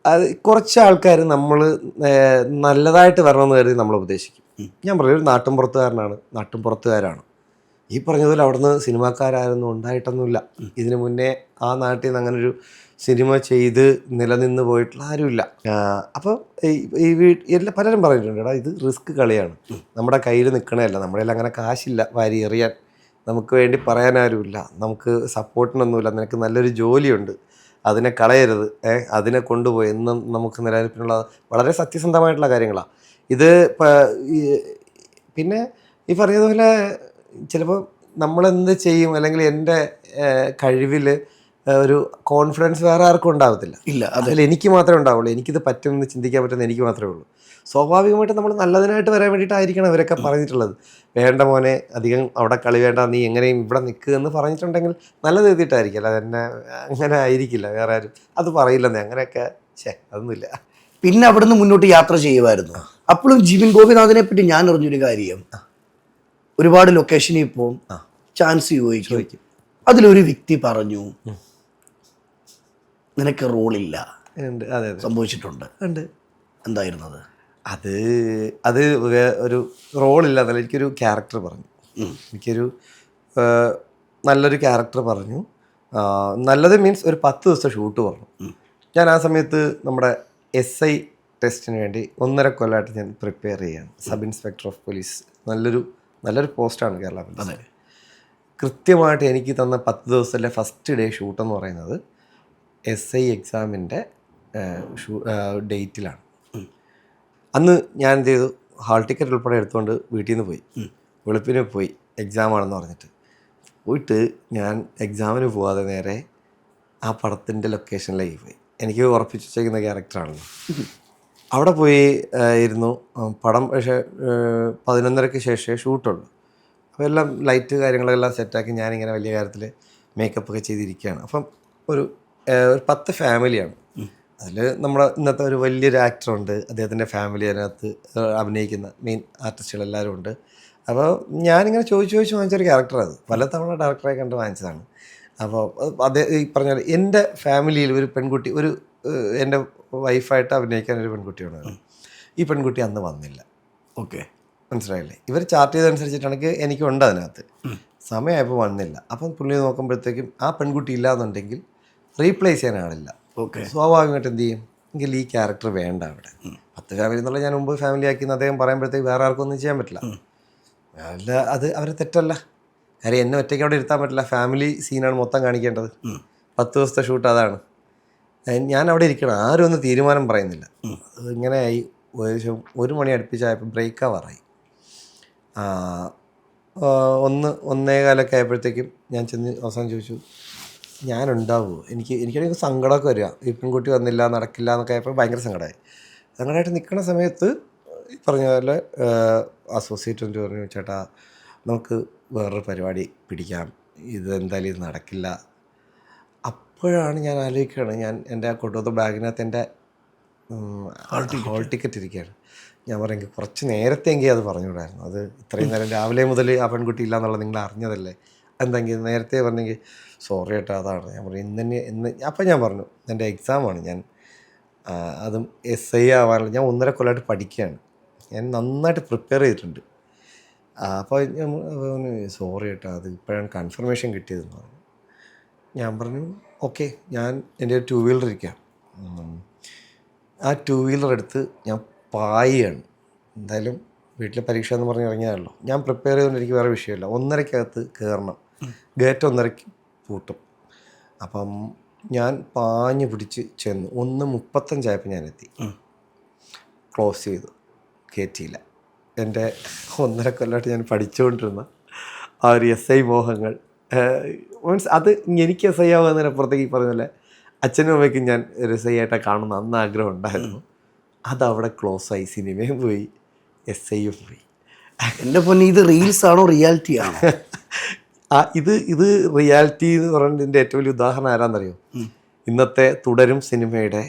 അത് കുറച്ച് ആൾക്കാർ നമ്മൾ നല്ലതായിട്ട് വരണമെന്ന് കരുതി നമ്മൾ ഉപദേശിക്കും. ഞാൻ പറയും, ഒരു നാട്ടുംപുറത്തുകാരാണ് ഈ പറഞ്ഞതുപോലെ അവിടുന്ന് സിനിമാക്കാരൊന്നും ഉണ്ടായിട്ടൊന്നുമില്ല. ഇതിനു മുന്നേ ആ നാട്ടിൽ നിന്ന് അങ്ങനൊരു സിനിമ ചെയ്ത് നിലനിന്ന് പോയിട്ടുള്ള ആരുമില്ല. അപ്പം പലരും പറഞ്ഞിട്ടുണ്ട്, എടാ ഇത് റിസ്ക് കളിയാണ്, നമ്മുടെ കയ്യിൽ നിൽക്കണമല്ല, നമ്മുടെ കയ്യിൽ അങ്ങനെ കാശില്ല വാരി എറിയാൻ, നമുക്ക് വേണ്ടി പറയാനാരുമില്ല, നമുക്ക് സപ്പോർട്ടിനൊന്നുമില്ല, നിനക്ക് നല്ലൊരു ജോലിയുണ്ട്, അതിനെ കളയരുത്, അതിനെ കൊണ്ടുപോയി എന്നും നമുക്ക് നിലനിൽപ്പിനുള്ള വളരെ സത്യസന്ധമായിട്ടുള്ള കാര്യങ്ങളാണ് ഇത്. പിന്നെ ഈ പറഞ്ഞതുപോലെ ചിലപ്പോൾ നമ്മളെന്ത് ചെയ്യും, അല്ലെങ്കിൽ എൻ്റെ കഴിവിൽ ഒരു കോൺഫിഡൻസ് വേറെ ആർക്കും ഉണ്ടാകത്തില്ല. അതിൽ എനിക്ക് മാത്രമേ ഉണ്ടാവുള്ളൂ. എനിക്കിത് പറ്റുമെന്ന് ചിന്തിക്കാൻ പറ്റുന്ന എനിക്ക് മാത്രമേ ഉള്ളൂ. സ്വാഭാവികമായിട്ട് നമ്മൾ നല്ലതിനായിട്ട് വരാൻ വേണ്ടിയിട്ടായിരിക്കണം അവരൊക്കെ പറഞ്ഞിട്ടുള്ളത്. വേണ്ട മോനെ, അധികം അവിടെ കളി വേണ്ട, നീ എങ്ങനെയും ഇവിടെ നിൽക്കുക എന്ന് പറഞ്ഞിട്ടുണ്ടെങ്കിൽ നല്ലത് എഴുതിയിട്ടായിരിക്കും. അല്ല തന്നെ അങ്ങനെ ആയിരിക്കില്ല, വേറെ ആരും അത് പറയില്ലെന്നേ. അങ്ങനെയൊക്കെ അതൊന്നുമില്ല. പിന്നെ അവിടുന്ന് മുന്നോട്ട് യാത്ര ചെയ്യുമായിരുന്നു. അപ്പോഴും ജിബിൻ ഗോപിനാഥിനെ പറ്റി ഞാൻ അറിഞ്ഞൊരു കാര്യം, ഒരുപാട് ലൊക്കേഷനിൽ പോവും, ചാൻസ് ചോദിക്കും. അതിലൊരു വ്യക്തി പറഞ്ഞു നിനക്ക് റോളില്ല. സംഭവിച്ചിട്ടുണ്ട്. എന്തായിരുന്നത്? അത് ഒരു റോളില്ല എന്നല്ല, എനിക്കൊരു ക്യാരക്ടർ പറഞ്ഞു. എനിക്കൊരു നല്ലൊരു ക്യാരക്ടർ പറഞ്ഞു. നല്ലത് മീൻസ് ഒരു 10 ദിവസത്തെ ഷൂട്ട് പറഞ്ഞു. ഞാൻ ആ സമയത്ത് നമ്മുടെ SI ടെസ്റ്റിന് വേണ്ടി 1.5 കൊല്ലമായിട്ട് ഞാൻ പ്രിപ്പയർ ചെയ്യാണ്. സബ് ഇൻസ്പെക്ടർ ഓഫ് പോലീസ്, നല്ലൊരു പോസ്റ്റാണ് കേരള പോലീസ്. കൃത്യമായിട്ട് എനിക്ക് തന്ന 10 ദിവസത്തിലെ ഫസ്റ്റ് ഡേ ഷൂട്ടെന്ന് പറയുന്നത് SI എക്സാമിൻ്റെ ഡേറ്റിലാണ്. അന്ന് ഞാൻ എന്ത് ചെയ്തു, ഹാൾ ടിക്കറ്റ് ഉൾപ്പെടെ എടുത്തുകൊണ്ട് വീട്ടിൽ നിന്ന് പോയി. വെളുപ്പിന് പോയി, എക്സാമാണെന്ന് പറഞ്ഞിട്ട് പോയിട്ട് ഞാൻ എക്സാമിന് പോവാതെ നേരെ ആ പടത്തിൻ്റെ ലൊക്കേഷനിലേക്ക് പോയി. എനിക്ക് ഉറപ്പിച്ച് വെച്ചേക്കുന്ന ക്യാരക്ടറാണല്ലോ. അവിടെ പോയി ഇരുന്നു. പടം പക്ഷേ 11:30-ക്ക് ശേഷമേ ഷൂട്ടുള്ളൂ. അപ്പോൾ എല്ലാം ലൈറ്റ് കാര്യങ്ങളെല്ലാം സെറ്റാക്കി ഞാനിങ്ങനെ വലിയ കാര്യത്തിൽ മേക്കപ്പ് ഒക്കെ ചെയ്തിരിക്കുകയാണ്. അപ്പം ഒരു 10 ഫാമിലിയാണ്. അതിൽ നമ്മുടെ ഇന്നത്തെ ഒരു വലിയൊരു ആക്ടറുണ്ട്, അദ്ദേഹത്തിൻ്റെ ഫാമിലി അതിനകത്ത് അഭിനയിക്കുന്ന മെയിൻ ആർട്ടിസ്റ്റുകളെല്ലാവരും ഉണ്ട്. അപ്പോൾ ഞാനിങ്ങനെ ചോദിച്ച് വാങ്ങിച്ചൊരു ക്യാരക്ടറാണ് അത്. പലതവണ ഡയറക്ടറെ കണ്ട് വാങ്ങിച്ചതാണ്. അപ്പോൾ ഈ പറഞ്ഞാൽ എൻ്റെ ഫാമിലിയിൽ ഒരു പെൺകുട്ടി, ഒരു എൻ്റെ വൈഫായിട്ട് അഭിനയിക്കാൻ ഒരു പെൺകുട്ടിയാണ്. ഈ പെൺകുട്ടി അന്ന് വന്നില്ല. ഓക്കെ, മനസ്സിലായില്ലേ? ഇവർ ചാർട്ട് ചെയ്തനുസരിച്ചിട്ടാണെങ്കിൽ എനിക്കുണ്ട് അതിനകത്ത്. സമയമായപ്പോൾ വന്നില്ല. അപ്പം പുള്ളി നോക്കുമ്പോഴത്തേക്കും ആ പെൺകുട്ടി ഇല്ലാന്നുണ്ടെങ്കിൽ റീപ്ലേസ് ചെയ്യാൻ ആളില്ല. ഓക്കെ, സ്വാഭാവികമായിട്ട് എന്ത് ചെയ്യും? എങ്കിൽ ഈ ക്യാരക്ടർ വേണ്ട അവിടെ. 10 ഫാമിലി എന്നുള്ള ഞാൻ 9 ഫാമിലി ആക്കിയെന്ന് അദ്ദേഹം പറയുമ്പോഴത്തേക്ക് വേറെ ആർക്കും ഒന്നും ചെയ്യാൻ പറ്റില്ല. അല്ല, അത് അവരെ തെറ്റല്ല. കാര്യം എന്നെ ഒറ്റയ്ക്ക് അവിടെ ഇരുത്താൻ പറ്റില്ല. ഫാമിലി സീനാണ് മൊത്തം കാണിക്കേണ്ടത്. 10 ദിവസത്തെ ഷൂട്ട് അതാണ്. ഞാൻ അവിടെ ഇരിക്കണം, ആരും ഒന്നും തീരുമാനം പറയുന്നില്ല. ഇങ്ങനെയായി. ഏകദേശം 1 മണി അടുപ്പിച്ചായപ്പോൾ ബ്രേക്ക് അവറായി. 1:15 ആയപ്പോഴത്തേക്കും ഞാൻ ചെന്ന് അവസാനം ചോദിച്ചു, ഞാനുണ്ടാവുമോ? എനിക്കാണെങ്കിൽ സങ്കടമൊക്കെ വരിക. ഈ പെൺകുട്ടി വന്നില്ല, നടക്കില്ല എന്നൊക്കെ ആയപ്പോൾ ഭയങ്കര സങ്കടമായിട്ട് നിൽക്കുന്ന സമയത്ത് ഈ പറഞ്ഞ പോലെ അസോസിയേറ്റ് പറഞ്ഞു, ചേട്ടാ നമുക്ക് വേറൊരു പരിപാടി പിടിക്കാം, എന്തായാലും ഇത് നടക്കില്ല. അപ്പോഴാണ് ഞാൻ ആലോചിക്കുകയാണ്, ഞാൻ എൻ്റെ ആ കൊണ്ടുവന്ന ബാഗിനകത്ത് എൻ്റെ ഹോൾ ടിക്കറ്റ് ഇരിക്കുകയാണ്. ഞാൻ പറയുമെങ്കിൽ കുറച്ച് നേരത്തെങ്കിൽ അത് പറഞ്ഞുകൂടായിരുന്നു. അത് ഇത്രയും നേരം രാവിലെ മുതൽ ആ പെൺകുട്ടി ഇല്ല എന്നുള്ളത് നിങ്ങൾ അറിഞ്ഞതല്ലേ, എന്തെങ്കിലും നേരത്തെ പറഞ്ഞെങ്കിൽ സോറി ചേട്ടാ അതാണ്. ഞാൻ പറഞ്ഞു ഇന്ന് അപ്പം ഞാൻ പറഞ്ഞു എൻ്റെ എക്സാമാണ്, ഞാൻ അതും SI ആവാനുള്ള ഞാൻ 1.5 കൊല്ലമായിട്ട് പഠിക്കുകയാണ്, ഞാൻ നന്നായിട്ട് പ്രിപ്പയർ ചെയ്തിട്ടുണ്ട്. അപ്പോൾ ഞാൻ സോറി ചേട്ടാ, അത് ഇപ്പോഴാണ് കൺഫർമേഷൻ കിട്ടിയതെന്ന് പറഞ്ഞു. ഞാൻ പറഞ്ഞു ഓക്കെ, ഞാൻ എൻ്റെ 2 വീലർ ഇരിക്കാം, ആ 2 വീലർ എടുത്ത് ഞാൻ പായാണ്. എന്തായാലും വീട്ടിലെ പരീക്ഷ എന്ന് പറഞ്ഞ് ഇറങ്ങിയതല്ലോ, ഞാൻ പ്രിപ്പയർ ചെയ്തുകൊണ്ട് എനിക്ക് വേറെ വിഷയമില്ല. 1:30-കകത്ത് കയറണം, ഗേറ്റ് 1:30-ക്ക് പൂട്ടും. അപ്പം ഞാൻ പാഞ്ഞ് പിടിച്ച് ചെന്നു. 1:35 ഞാൻ എത്തി. ക്ലോസ് ചെയ്തു, കയറ്റിയില്ല. എൻ്റെ 1.5 കൊല്ലമായിട്ട് ഞാൻ പഠിച്ചുകൊണ്ടിരുന്ന ആ ഒരു SI മോഹങ്ങൾ, മീൻസ് അത് എനിക്ക് SI ആവുന്നതിനപ്പുറത്തേക്ക് ഈ പറഞ്ഞ പോലെ അച്ഛനും അമ്മയ്ക്കും ഞാൻ ഒരു SI ആയിട്ടാണ് കാണുന്ന അന്ന് ആഗ്രഹം ഉണ്ടായിരുന്നു. അതവിടെ ക്ലോസായി. സിനിമയും പോയി, SIയും പോയി. എൻ്റെ പൊന്നി, ഇത് റീൽസ് ആണോ റിയാലിറ്റി ആണോ? ഇത് റിയാലിറ്റി എന്ന് പറയുന്നതിൻ്റെ ഏറ്റവും വലിയ ഉദാഹരണം ആരാന്നറിയോ? ഇന്നത്തെ തുടരും സിനിമയുടെ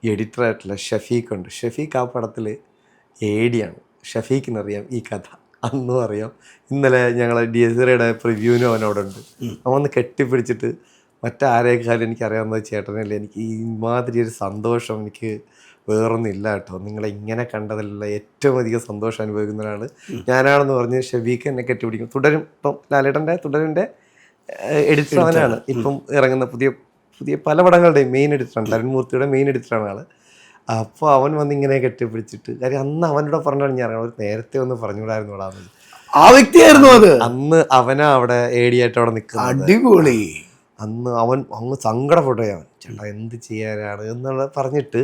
എഡിറ്ററായിട്ടുള്ള ഷഫീഖ് ഉണ്ട്. ഷഫീഖ് ആ പടത്തിൽ AD-യാണ്. ഷഫീഖിനറിയാം ഈ കഥ, അന്നും അറിയാം. ഇന്നലെ ഞങ്ങൾ DSRയുടെ പ്രിവ്യൂവിനും അവനോടുണ്ട്. അവന്ന് കെട്ടിപ്പിടിച്ചിട്ട് മറ്റാരേക്കാളും എനിക്കറിയാവുന്നത് ചേട്ടനല്ലേ, എനിക്ക് ഇമാതിരി ഒരു സന്തോഷം എനിക്ക് വേറൊന്നും ഇല്ല കേട്ടോ, നിങ്ങളെ ഇങ്ങനെ കണ്ടതല്ല ഏറ്റവും അധികം സന്തോഷം അനുഭവിക്കുന്ന ഒരാൾ ഞാനാണെന്ന് പറഞ്ഞ് ഷഫീഖ് എന്നെ കെട്ടിപ്പിടിക്കും. തുടരും, ഇപ്പം ലാലേട്ടൻ്റെ തുടരിൻ്റെ എഡിറ്റർ അവനാണ്. ഇപ്പം ഇറങ്ങുന്ന പുതിയ പല പടങ്ങളുടെയും മെയിൻ എഡിറ്ററാണ്, തരുൺമൂർത്തിയുടെ മെയിൻ എഡിറ്ററാണ് ആൾ. അപ്പോൾ അവൻ വന്ന് ഇങ്ങനെ കെട്ടിപ്പിടിച്ചിട്ട്, കാര്യം അന്ന് അവനോട് പറഞ്ഞാണ് ഞാൻ അവർ നേരത്തെ ഒന്ന് പറഞ്ഞുകൂടായിരുന്നു വിടാന്ന്. ആ വ്യക്തിയായിരുന്നു അത്. അന്ന് അവനാ അവിടെ AD-ആയിട്ട് അവിടെ നിൽക്കുന്നത്. അടിപൊളി. അന്ന് അവൻ അങ്ങ് സങ്കടപ്പെടുകയാണ്, ചേട്ടാ എന്ത് ചെയ്യാനാണ് എന്നുള്ള പറഞ്ഞിട്ട്.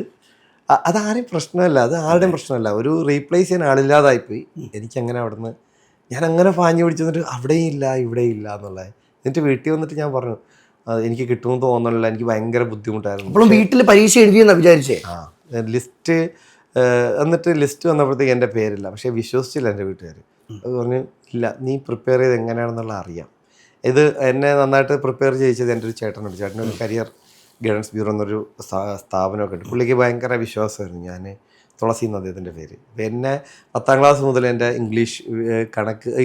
അതാരും പ്രശ്നമല്ല, അത് ആരുടെയും പ്രശ്നമല്ല. ഒരു റീപ്ലേസ് ചെയ്യാൻ ആളില്ലാതായിപ്പോയി. എനിക്കങ്ങനെ അവിടുന്ന് ഞാൻ അങ്ങനെ പാഞ്ഞു പിടിച്ചു വന്നിട്ട് അവിടെയും ഇല്ല ഇവിടെയും ഇല്ല എന്നുള്ളത്. എന്നിട്ട് വീട്ടിൽ വന്നിട്ട് ഞാൻ പറഞ്ഞു എനിക്ക് കിട്ടുമെന്ന് തോന്നുന്നില്ല, എനിക്ക് ഭയങ്കര ബുദ്ധിമുട്ടായിരുന്നു. അപ്പോൾ വീട്ടിൽ പരീക്ഷ എഴുതിയെന്നാണ് വിചാരിച്ചേ? ലിസ്റ്റ് എന്നിട്ട് ലിസ്റ്റ് വന്നപ്പോഴത്തേക്ക് എൻ്റെ പേരില്ല. പക്ഷേ വിശ്വസിച്ചില്ല എൻ്റെ വീട്ടുകാർ. അത് പറഞ്ഞു ഇല്ല, നീ പ്രിപ്പയർ ചെയ്ത് എങ്ങനെയാണെന്നുള്ള അറിയാം. ഇത് എന്നെ നന്നായിട്ട് പ്രിപ്പയർ ചെയ്യിച്ചത് എൻ്റെ ഒരു ചേട്ടനുണ്ട്. ചേട്ടനൊരു കരിയർ ഗൈഡൻസ് ബ്യൂറോ എന്നൊരു സ്ഥാപനമൊക്കെ ഉണ്ട്. പുള്ളിക്ക് ഭയങ്കര വിശ്വാസമായിരുന്നു. ഞാൻ തുളസി എന്ന് അദ്ദേഹത്തിൻ്റെ പേര്. അപ്പോൾ എന്നെ 10ാം ക്ലാസ് മുതൽ എൻ്റെ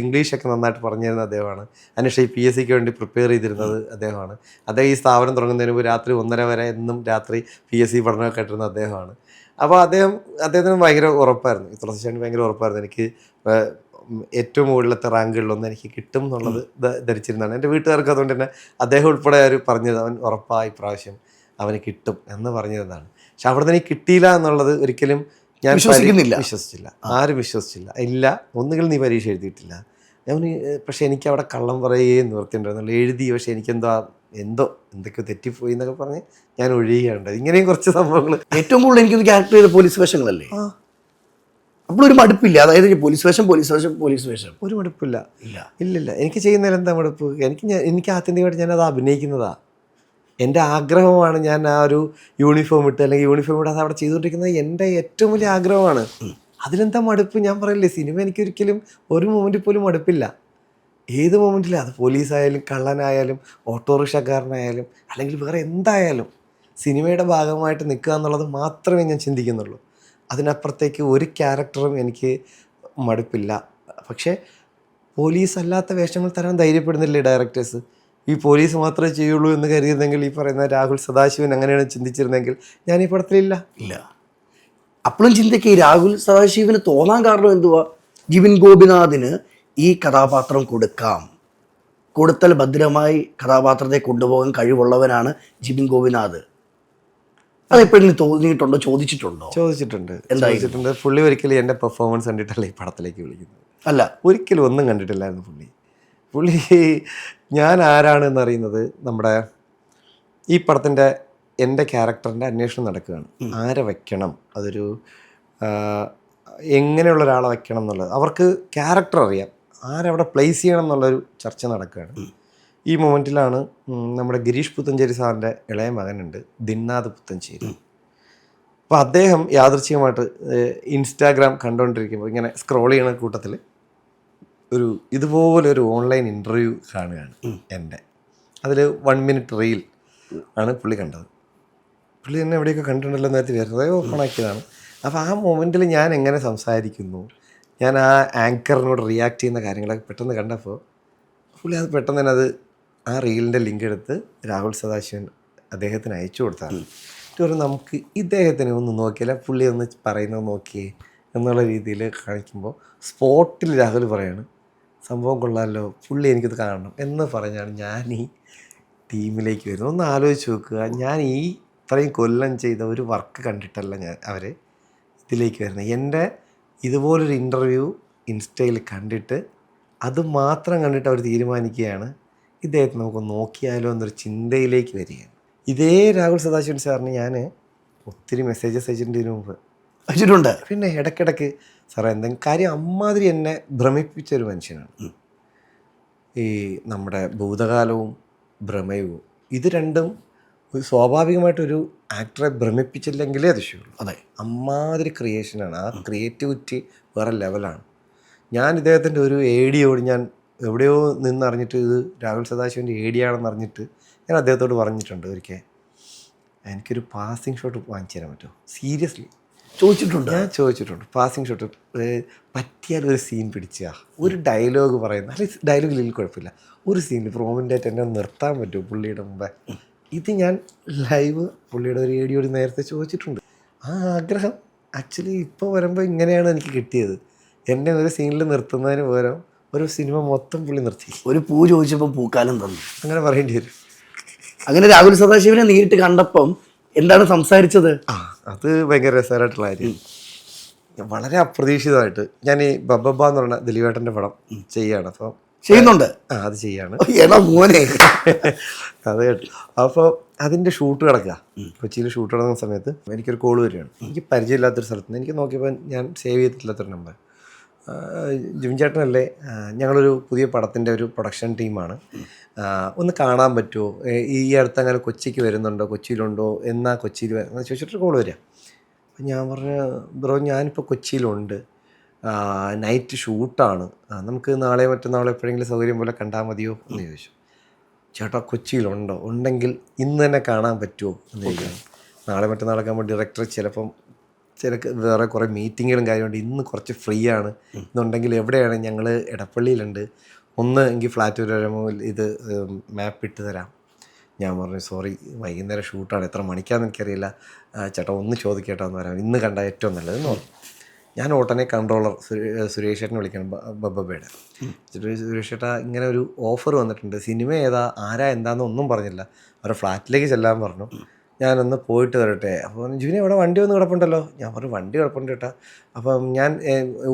ഇംഗ്ലീഷൊക്കെ നന്നായിട്ട് പറഞ്ഞു തരുന്ന അദ്ദേഹമാണ്. അതിനുശേഷം ഈ PSCക്ക് വേണ്ടി പ്രിപ്പയർ ചെയ്തിരുന്നത് അദ്ദേഹമാണ്. അദ്ദേഹം ഈ സ്ഥാപനം തുടങ്ങുന്നതിന് മുമ്പ് രാത്രി 1:30 വരെ എന്നും രാത്രി PSC പഠനമൊക്കെ ഇട്ടിരുന്ന അദ്ദേഹമാണ്. അപ്പോൾ അദ്ദേഹത്തിന് ഭയങ്കര ഉറപ്പായിരുന്നു, ഈ തുളസി ചേട്ടന് ഭയങ്കര ഉറപ്പായിരുന്നു എനിക്ക് ഏറ്റവും മുകളിലത്തെ റാങ്കുകളിലൊന്നും എനിക്ക് കിട്ടും എന്നുള്ളത് ധരിച്ചിരുന്നതാണ്. എൻ്റെ വീട്ടുകാർക്ക് അതുകൊണ്ട് തന്നെ അദ്ദേഹം ഉൾപ്പെടെ അവർ പറഞ്ഞത് അവൻ ഉറപ്പായി പ്രാവശ്യം അവന് കിട്ടും എന്ന് പറഞ്ഞിരുന്നതാണ്. പക്ഷെ അവിടെ നിന്ന് കിട്ടിയില്ല എന്നുള്ളത് ഒരിക്കലും ഞാൻ വിശ്വസിച്ചില്ല, ആരും വിശ്വസിച്ചില്ല. ഇല്ല, ഒന്നുകിൽ നീ പരീക്ഷ എഴുതിയിട്ടില്ല. പക്ഷെ എനിക്ക് അവിടെ കള്ളം പറയുകയും നിവർത്തിയിട്ടുണ്ടായിരുന്നുള്ളൂ. എഴുതി, പക്ഷെ എന്തൊക്കെയോ തെറ്റിപ്പോയി എന്നൊക്കെ പറഞ്ഞ് ഞാൻ ഒഴിയുകയുണ്ടായി. ഇങ്ങനെയും കുറച്ച് സംഭവങ്ങൾ. ഏറ്റവും കൂടുതൽ എനിക്കൊന്ന് ക്യാരക്ടർ ചെയ്ത പോലീസ് വേഷങ്ങളല്ലേ? അപ്പോഴൊരു മടുപ്പില്ല? അതായത് പോലീസ് വേഷം ഒരു മടുപ്പില്ല. ഇല്ലില്ല, എനിക്ക് ചെയ്യുന്നതിൽ എന്താ മടുപ്പ്? എനിക്ക് ആത്യന്തികമായിട്ട് ഞാനത് അഭിനയിക്കുന്നതാ. എൻ്റെ ആഗ്രഹമാണ് ഞാൻ ആ ഒരു യൂണിഫോം ഇട്ട് അല്ലെങ്കിൽ യൂണിഫോം ഇട്ട് അത് അവിടെ ചെയ്തുകൊണ്ടിരിക്കുന്നത് എൻ്റെ ഏറ്റവും വലിയ ആഗ്രഹമാണ്. അതിലെന്താ മടുപ്പ്? ഞാൻ പറയില്ലേ, സിനിമ എനിക്കൊരിക്കലും ഒരു മൊമെൻറ്റിൽ പോലും മടുപ്പില്ല. ഏത് മൊമെൻറ്റിലും, അത് പോലീസായാലും കള്ളനായാലും ഓട്ടോറിക്ഷക്കാരനായാലും അല്ലെങ്കിൽ വേറെ എന്തായാലും സിനിമയുടെ ഭാഗമായിട്ട് നിൽക്കുക എന്നുള്ളത് മാത്രമേ ഞാൻ ചിന്തിക്കുന്നുള്ളൂ. അതിനപ്പുറത്തേക്ക് ഒരു ക്യാരക്ടറും എനിക്ക് മടുപ്പില്ല. പക്ഷേ പോലീസ് അല്ലാത്ത വേഷങ്ങൾ തരാൻ ധൈര്യപ്പെടുന്നില്ലേ ഡയറക്ടേഴ്സ്? ഈ പോലീസ് മാത്രമേ ചെയ്യുള്ളൂ എന്ന് കരുതിയിരുന്നെങ്കിൽ, ഈ പറയുന്ന രാഹുൽ സദാശിവൻ അങ്ങനെയാണ് ചിന്തിച്ചിരുന്നെങ്കിൽ ഞാൻ ഈ പടത്തിലില്ല. ഇല്ല. അപ്പോഴും ചിന്തിക്കുക, ഈ രാഹുൽ സദാശിവന് തോന്നാൻ കാരണം എന്തുവാ? ജിബിൻ ഗോപിനാഥിന് ഈ കഥാപാത്രം കൊടുത്താൽ ഭദ്രമായി കഥാപാത്രത്തെ കൊണ്ടുപോകാൻ കഴിവുള്ളവനാണ് ജിബിൻ ഗോപിനാഥ്. അതെപ്പോഴും തോന്നിയിട്ടുണ്ടോ? ചോദിച്ചിട്ടുണ്ടോ? ചോദിച്ചിട്ടുണ്ട്. പുള്ളി ഒരിക്കലും എൻ്റെ പെർഫോമൻസ് കണ്ടിട്ടല്ല ഈ പടത്തിലേക്ക് വിളിക്കുന്നത്. അല്ല, ഒരിക്കലും ഒന്നും കണ്ടിട്ടില്ലായിരുന്നു പുള്ളി ഞാൻ ആരാണെന്ന് അറിയുന്നത് നമ്മുടെ ഈ പടത്തിൻ്റെ എൻ്റെ ക്യാരക്ടറിൻ്റെ അന്വേഷണം നടക്കുകയാണ്. ആരെ വെക്കണം, അതൊരു എങ്ങനെയുള്ള ഒരാളെ വെക്കണം എന്നുള്ളത് അവർക്ക് ക്യാരക്ടർ അറിയാം, ആരവിടെ പ്ലേസ് ചെയ്യണം എന്നുള്ളൊരു ചർച്ച നടക്കുകയാണ്. ഈ മൊമെൻറ്റിലാണ് നമ്മുടെ ഗിരീഷ് പുത്തഞ്ചേരി സാറിൻ്റെ ഇളയ മകനുണ്ട്, ദിൻനാഥ് പുത്തഞ്ചേരി. അപ്പോൾ അദ്ദേഹം യാദൃച്ഛികമായിട്ട് ഇൻസ്റ്റാഗ്രാം കണ്ടുകൊണ്ടിരിക്കുമ്പോൾ ഇങ്ങനെ സ്ക്രോൾ ചെയ്യുന്ന കൂട്ടത്തിൽ ഇതുപോലെ ഒരു ഓൺലൈൻ ഇൻ്റർവ്യൂ കാണുകയാണ് എൻ്റെ. അതിൽ 1 മിനിറ്റ് റീൽ ആണ് പുള്ളി കണ്ടത്. പുള്ളി എന്നെ എവിടെയൊക്കെ കണ്ടിട്ടുണ്ടല്ലോ നേരത്തെ വെറുതെ ഓപ്പണാക്കിയതാണ്. അപ്പോൾ ആ മൊമെൻറ്റിൽ ഞാൻ എങ്ങനെ സംസാരിക്കുന്നു, ഞാൻ ആ ആങ്കറിനോട് റിയാക്ട് ചെയ്യുന്ന കാര്യങ്ങളൊക്കെ പെട്ടെന്ന് കണ്ടപ്പോൾ പുള്ളി അത് പെട്ടെന്ന് തന്നെ ആ റീലിൻ്റെ ലിങ്ക് എടുത്ത് രാഹുൽ സദാശിവൻ അദ്ദേഹത്തിന് അയച്ചു കൊടുത്താണ്. എന്നിട്ട് നമുക്ക് ഇദ്ദേഹത്തിനെ ഒന്ന് നോക്കിയാൽ പുള്ളി ഒന്ന് പറയുന്നത് നോക്കിയേ എന്നുള്ള രീതിയിൽ കാണിക്കുമ്പോൾ സ്പോട്ടിൽ രാഹുൽ പറയാണ്, സംഭവം കൊള്ളാമല്ലോ, പുള്ളി എനിക്കിത് കാണണം എന്ന് പറഞ്ഞാണ് ഞാൻ ഈ ടീമിലേക്ക് വരുന്നത്. ഒന്ന് ആലോചിച്ച് നോക്കുക, ഞാൻ ഈ ഇത്രയും കൊല്ലം ചെയ്ത ഒരു വർക്ക് കണ്ടിട്ടല്ല ഞാൻ അവർ ഇതിലേക്ക് വരുന്നത്. എൻ്റെ ഇതുപോലൊരു ഇൻ്റർവ്യൂ ഇൻസ്റ്റയിൽ കണ്ടിട്ട് അത് മാത്രം കണ്ടിട്ട് അവർ തീരുമാനിക്കുകയാണ് ഇദ്ദേഹത്തെ നമുക്ക് നോക്കിയാലോ എന്നൊരു ചിന്തയിലേക്ക് വരികയാണ്. ഇതേ രാഹുൽ സദാശിവൻ സാറിന് ഞാൻ ഒത്തിരി മെസ്സേജസ് അയച്ചിട്ടുണ്ട്. പിന്നെ ഇടയ്ക്കിടയ്ക്ക് സാറേ എന്തെങ്കിലും കാര്യം അമ്മാതിരി എന്നെ ഭ്രമിപ്പിച്ചൊരു മനുഷ്യനാണ്. ഈ നമ്മുടെ ഭൂതകാലവും ഭ്രമയവും ഇത് രണ്ടും സ്വാഭാവികമായിട്ടൊരു ആക്ടറെ ഭ്രമിപ്പിച്ചില്ലെങ്കിലേ അതിശയുള്ളൂ. അതെ, അമ്മാതിരി ക്രിയേഷനാണ്. ആ ക്രിയേറ്റിവിറ്റി വേറെ ലെവലാണ്. ഞാൻ ഇദ്ദേഹത്തിൻ്റെ ഒരു ഏഡിയോട് ഞാൻ എവിടെയോ നിന്നറിഞ്ഞിട്ട് ഇത് രാഹുൽ സദാശിവൻ്റെ ഏഡിയാണെന്ന് അറിഞ്ഞിട്ട് ഞാൻ അദ്ദേഹത്തോട് പറഞ്ഞിട്ടുണ്ട് ഒരിക്കൽ, എനിക്കൊരു പാസിങ് ഷോട്ട് വാങ്ങിച്ചു തരാൻ പറ്റുമോ? സീരിയസ്ലി ഞാൻ ചോദിച്ചിട്ടുണ്ട്. പാസിങ് ഷോട്ട് പറ്റിയാൽ ഒരു സീൻ പിടിച്ചാൽ ഒരു ഡയലോഗ് പറയുന്ന, അല്ലെങ്കിൽ ഡയലോഗില്ലെങ്കിൽ കുഴപ്പമില്ല, ഒരു സീനിൽ പ്രോമിൻ്റായിട്ട് എന്നെ നിർത്താൻ പറ്റുമോ പുള്ളിയുടെ മുമ്പേ? ഇത് ഞാൻ ലൈവ് പുള്ളിയുടെ ഒരു ഏഡിയോട് നേരത്തെ ചോദിച്ചിട്ടുണ്ട്. ആ ആഗ്രഹം ആക്ച്വലി ഇപ്പോൾ വരുമ്പോൾ ഇങ്ങനെയാണ് എനിക്ക് കിട്ടിയത്. എന്നെ ഒരു സീനിൽ നിർത്തുന്നതിന് പകരം ഒരു സിനിമ മൊത്തം പുള്ളി നിർത്തി. ഒരു പൂ ചോദിച്ചപ്പോൾ പൂക്കാലം തന്നു, അങ്ങനെ പറയേണ്ടി വരും. അങ്ങനെ രാഹുൽ സദാശിവനെ നേരിട്ട് കണ്ടപ്പം എന്താണ് സംസാരിച്ചത്? അത് ഭയങ്കര രസകരമായിട്ടുള്ള കാര്യം. വളരെ അപ്രതീക്ഷിതമായിട്ട് ഞാൻ ഈ ബബ്ബ എന്ന് പറഞ്ഞ ദിലീപേട്ടൻ്റെ പടം ചെയ്യാണ്. അപ്പം ചെയ്യുന്നുണ്ട്, അത് ചെയ്യാണ് മോനെ അത് കേട്ടു. അപ്പോൾ അതിൻ്റെ ഷൂട്ട് കിടക്കുക, കൊച്ചിയിൽ ഷൂട്ട് കിടക്കുന്ന സമയത്ത് എനിക്കൊരു കോൾ വരികയാണ്. എനിക്ക് പരിചയമില്ലാത്തൊരു സ്ഥലത്ത് നിന്ന്. എനിക്ക് നോക്കിയപ്പോൾ ഞാൻ സേവ് ചെയ്തിട്ടില്ലാത്തൊരു നമ്പർ. ജിം ചേട്ടനല്ലേ, ഞങ്ങളൊരു പുതിയ പടത്തിൻ്റെ ഒരു പ്രൊഡക്ഷൻ ടീമാണ്, ഒന്ന് കാണാൻ പറ്റുമോ, ഈ അടുത്ത് അങ്ങനെ കൊച്ചിക്ക് വരുന്നുണ്ടോ, കൊച്ചിയിലുണ്ടോ, എന്നാ കൊച്ചിയിൽ എന്ന് ചോദിച്ചിട്ട് കോൾ വരിക. അപ്പം ഞാൻ പറഞ്ഞു, ബ്രോ ഞാനിപ്പോൾ കൊച്ചിയിലുണ്ട്, നൈറ്റ് ഷൂട്ടാണ്, നമുക്ക് നാളെ മറ്റന്നാളോ എപ്പോഴെങ്കിലും സൗകര്യം പോലെ കണ്ടാൽ മതിയോ എന്ന് ചോദിച്ചു. ചേട്ടാ കൊച്ചിയിലുണ്ടോ? ഉണ്ടെങ്കിൽ ഇന്ന് തന്നെ കാണാൻ പറ്റുമോ എന്ന് ചോദിക്കണം. നാളെ മറ്റന്നാളൊക്കെ ആകുമ്പോൾ ഡയറക്ടർ ചിലപ്പം വേറെ കുറേ മീറ്റിങ്ങുകളും കാര്യമുണ്ട്, ഇന്ന് കുറച്ച് ഫ്രീ ആണ്, ഇന്നുണ്ടെങ്കിൽ എവിടെയാണ്, ഞങ്ങൾ എടപ്പള്ളിയിലുണ്ട്, ഒന്ന് എങ്കിൽ ഫ്ലാറ്റ് വരുമ്പോൾ ഇത് മാപ്പ് ഇട്ട് തരാം. ഞാൻ പറഞ്ഞു സോറി വൈകുന്നേരം ഷൂട്ടാണ്, എത്ര മണിക്കാണെന്ന് എനിക്കറിയില്ല, ചേട്ടാ ഒന്ന് ചോദിക്കേട്ടോ എന്ന് പറയാം, ഇന്ന് കണ്ടാൽ ഏറ്റവും നല്ലതെന്ന് പറഞ്ഞു. ഞാൻ ഉടനെ കൺട്രോളർ സുരേഷ് ചേട്ടനെ വിളിക്കണം, ബബ്ബയുടെ. സുരേഷ് ചേട്ടാ ഇങ്ങനെ ഒരു ഓഫർ വന്നിട്ടുണ്ട്, സിനിമ ഏതാ, ആരാ എന്താണെന്ന് ഒന്നും പറഞ്ഞില്ല, അവരുടെ ഫ്ലാറ്റിലേക്ക് ചെല്ലാൻ പറഞ്ഞു, ഞാനൊന്ന് പോയിട്ട് വരട്ടെ. അപ്പോൾ ജിവിനെ ഇവിടെ വണ്ടി വന്ന് കിടപ്പുണ്ടല്ലോ. ഞാൻ പറഞ്ഞു വണ്ടി കിടപ്പുണ്ട് ചേട്ടാ. അപ്പം ഞാൻ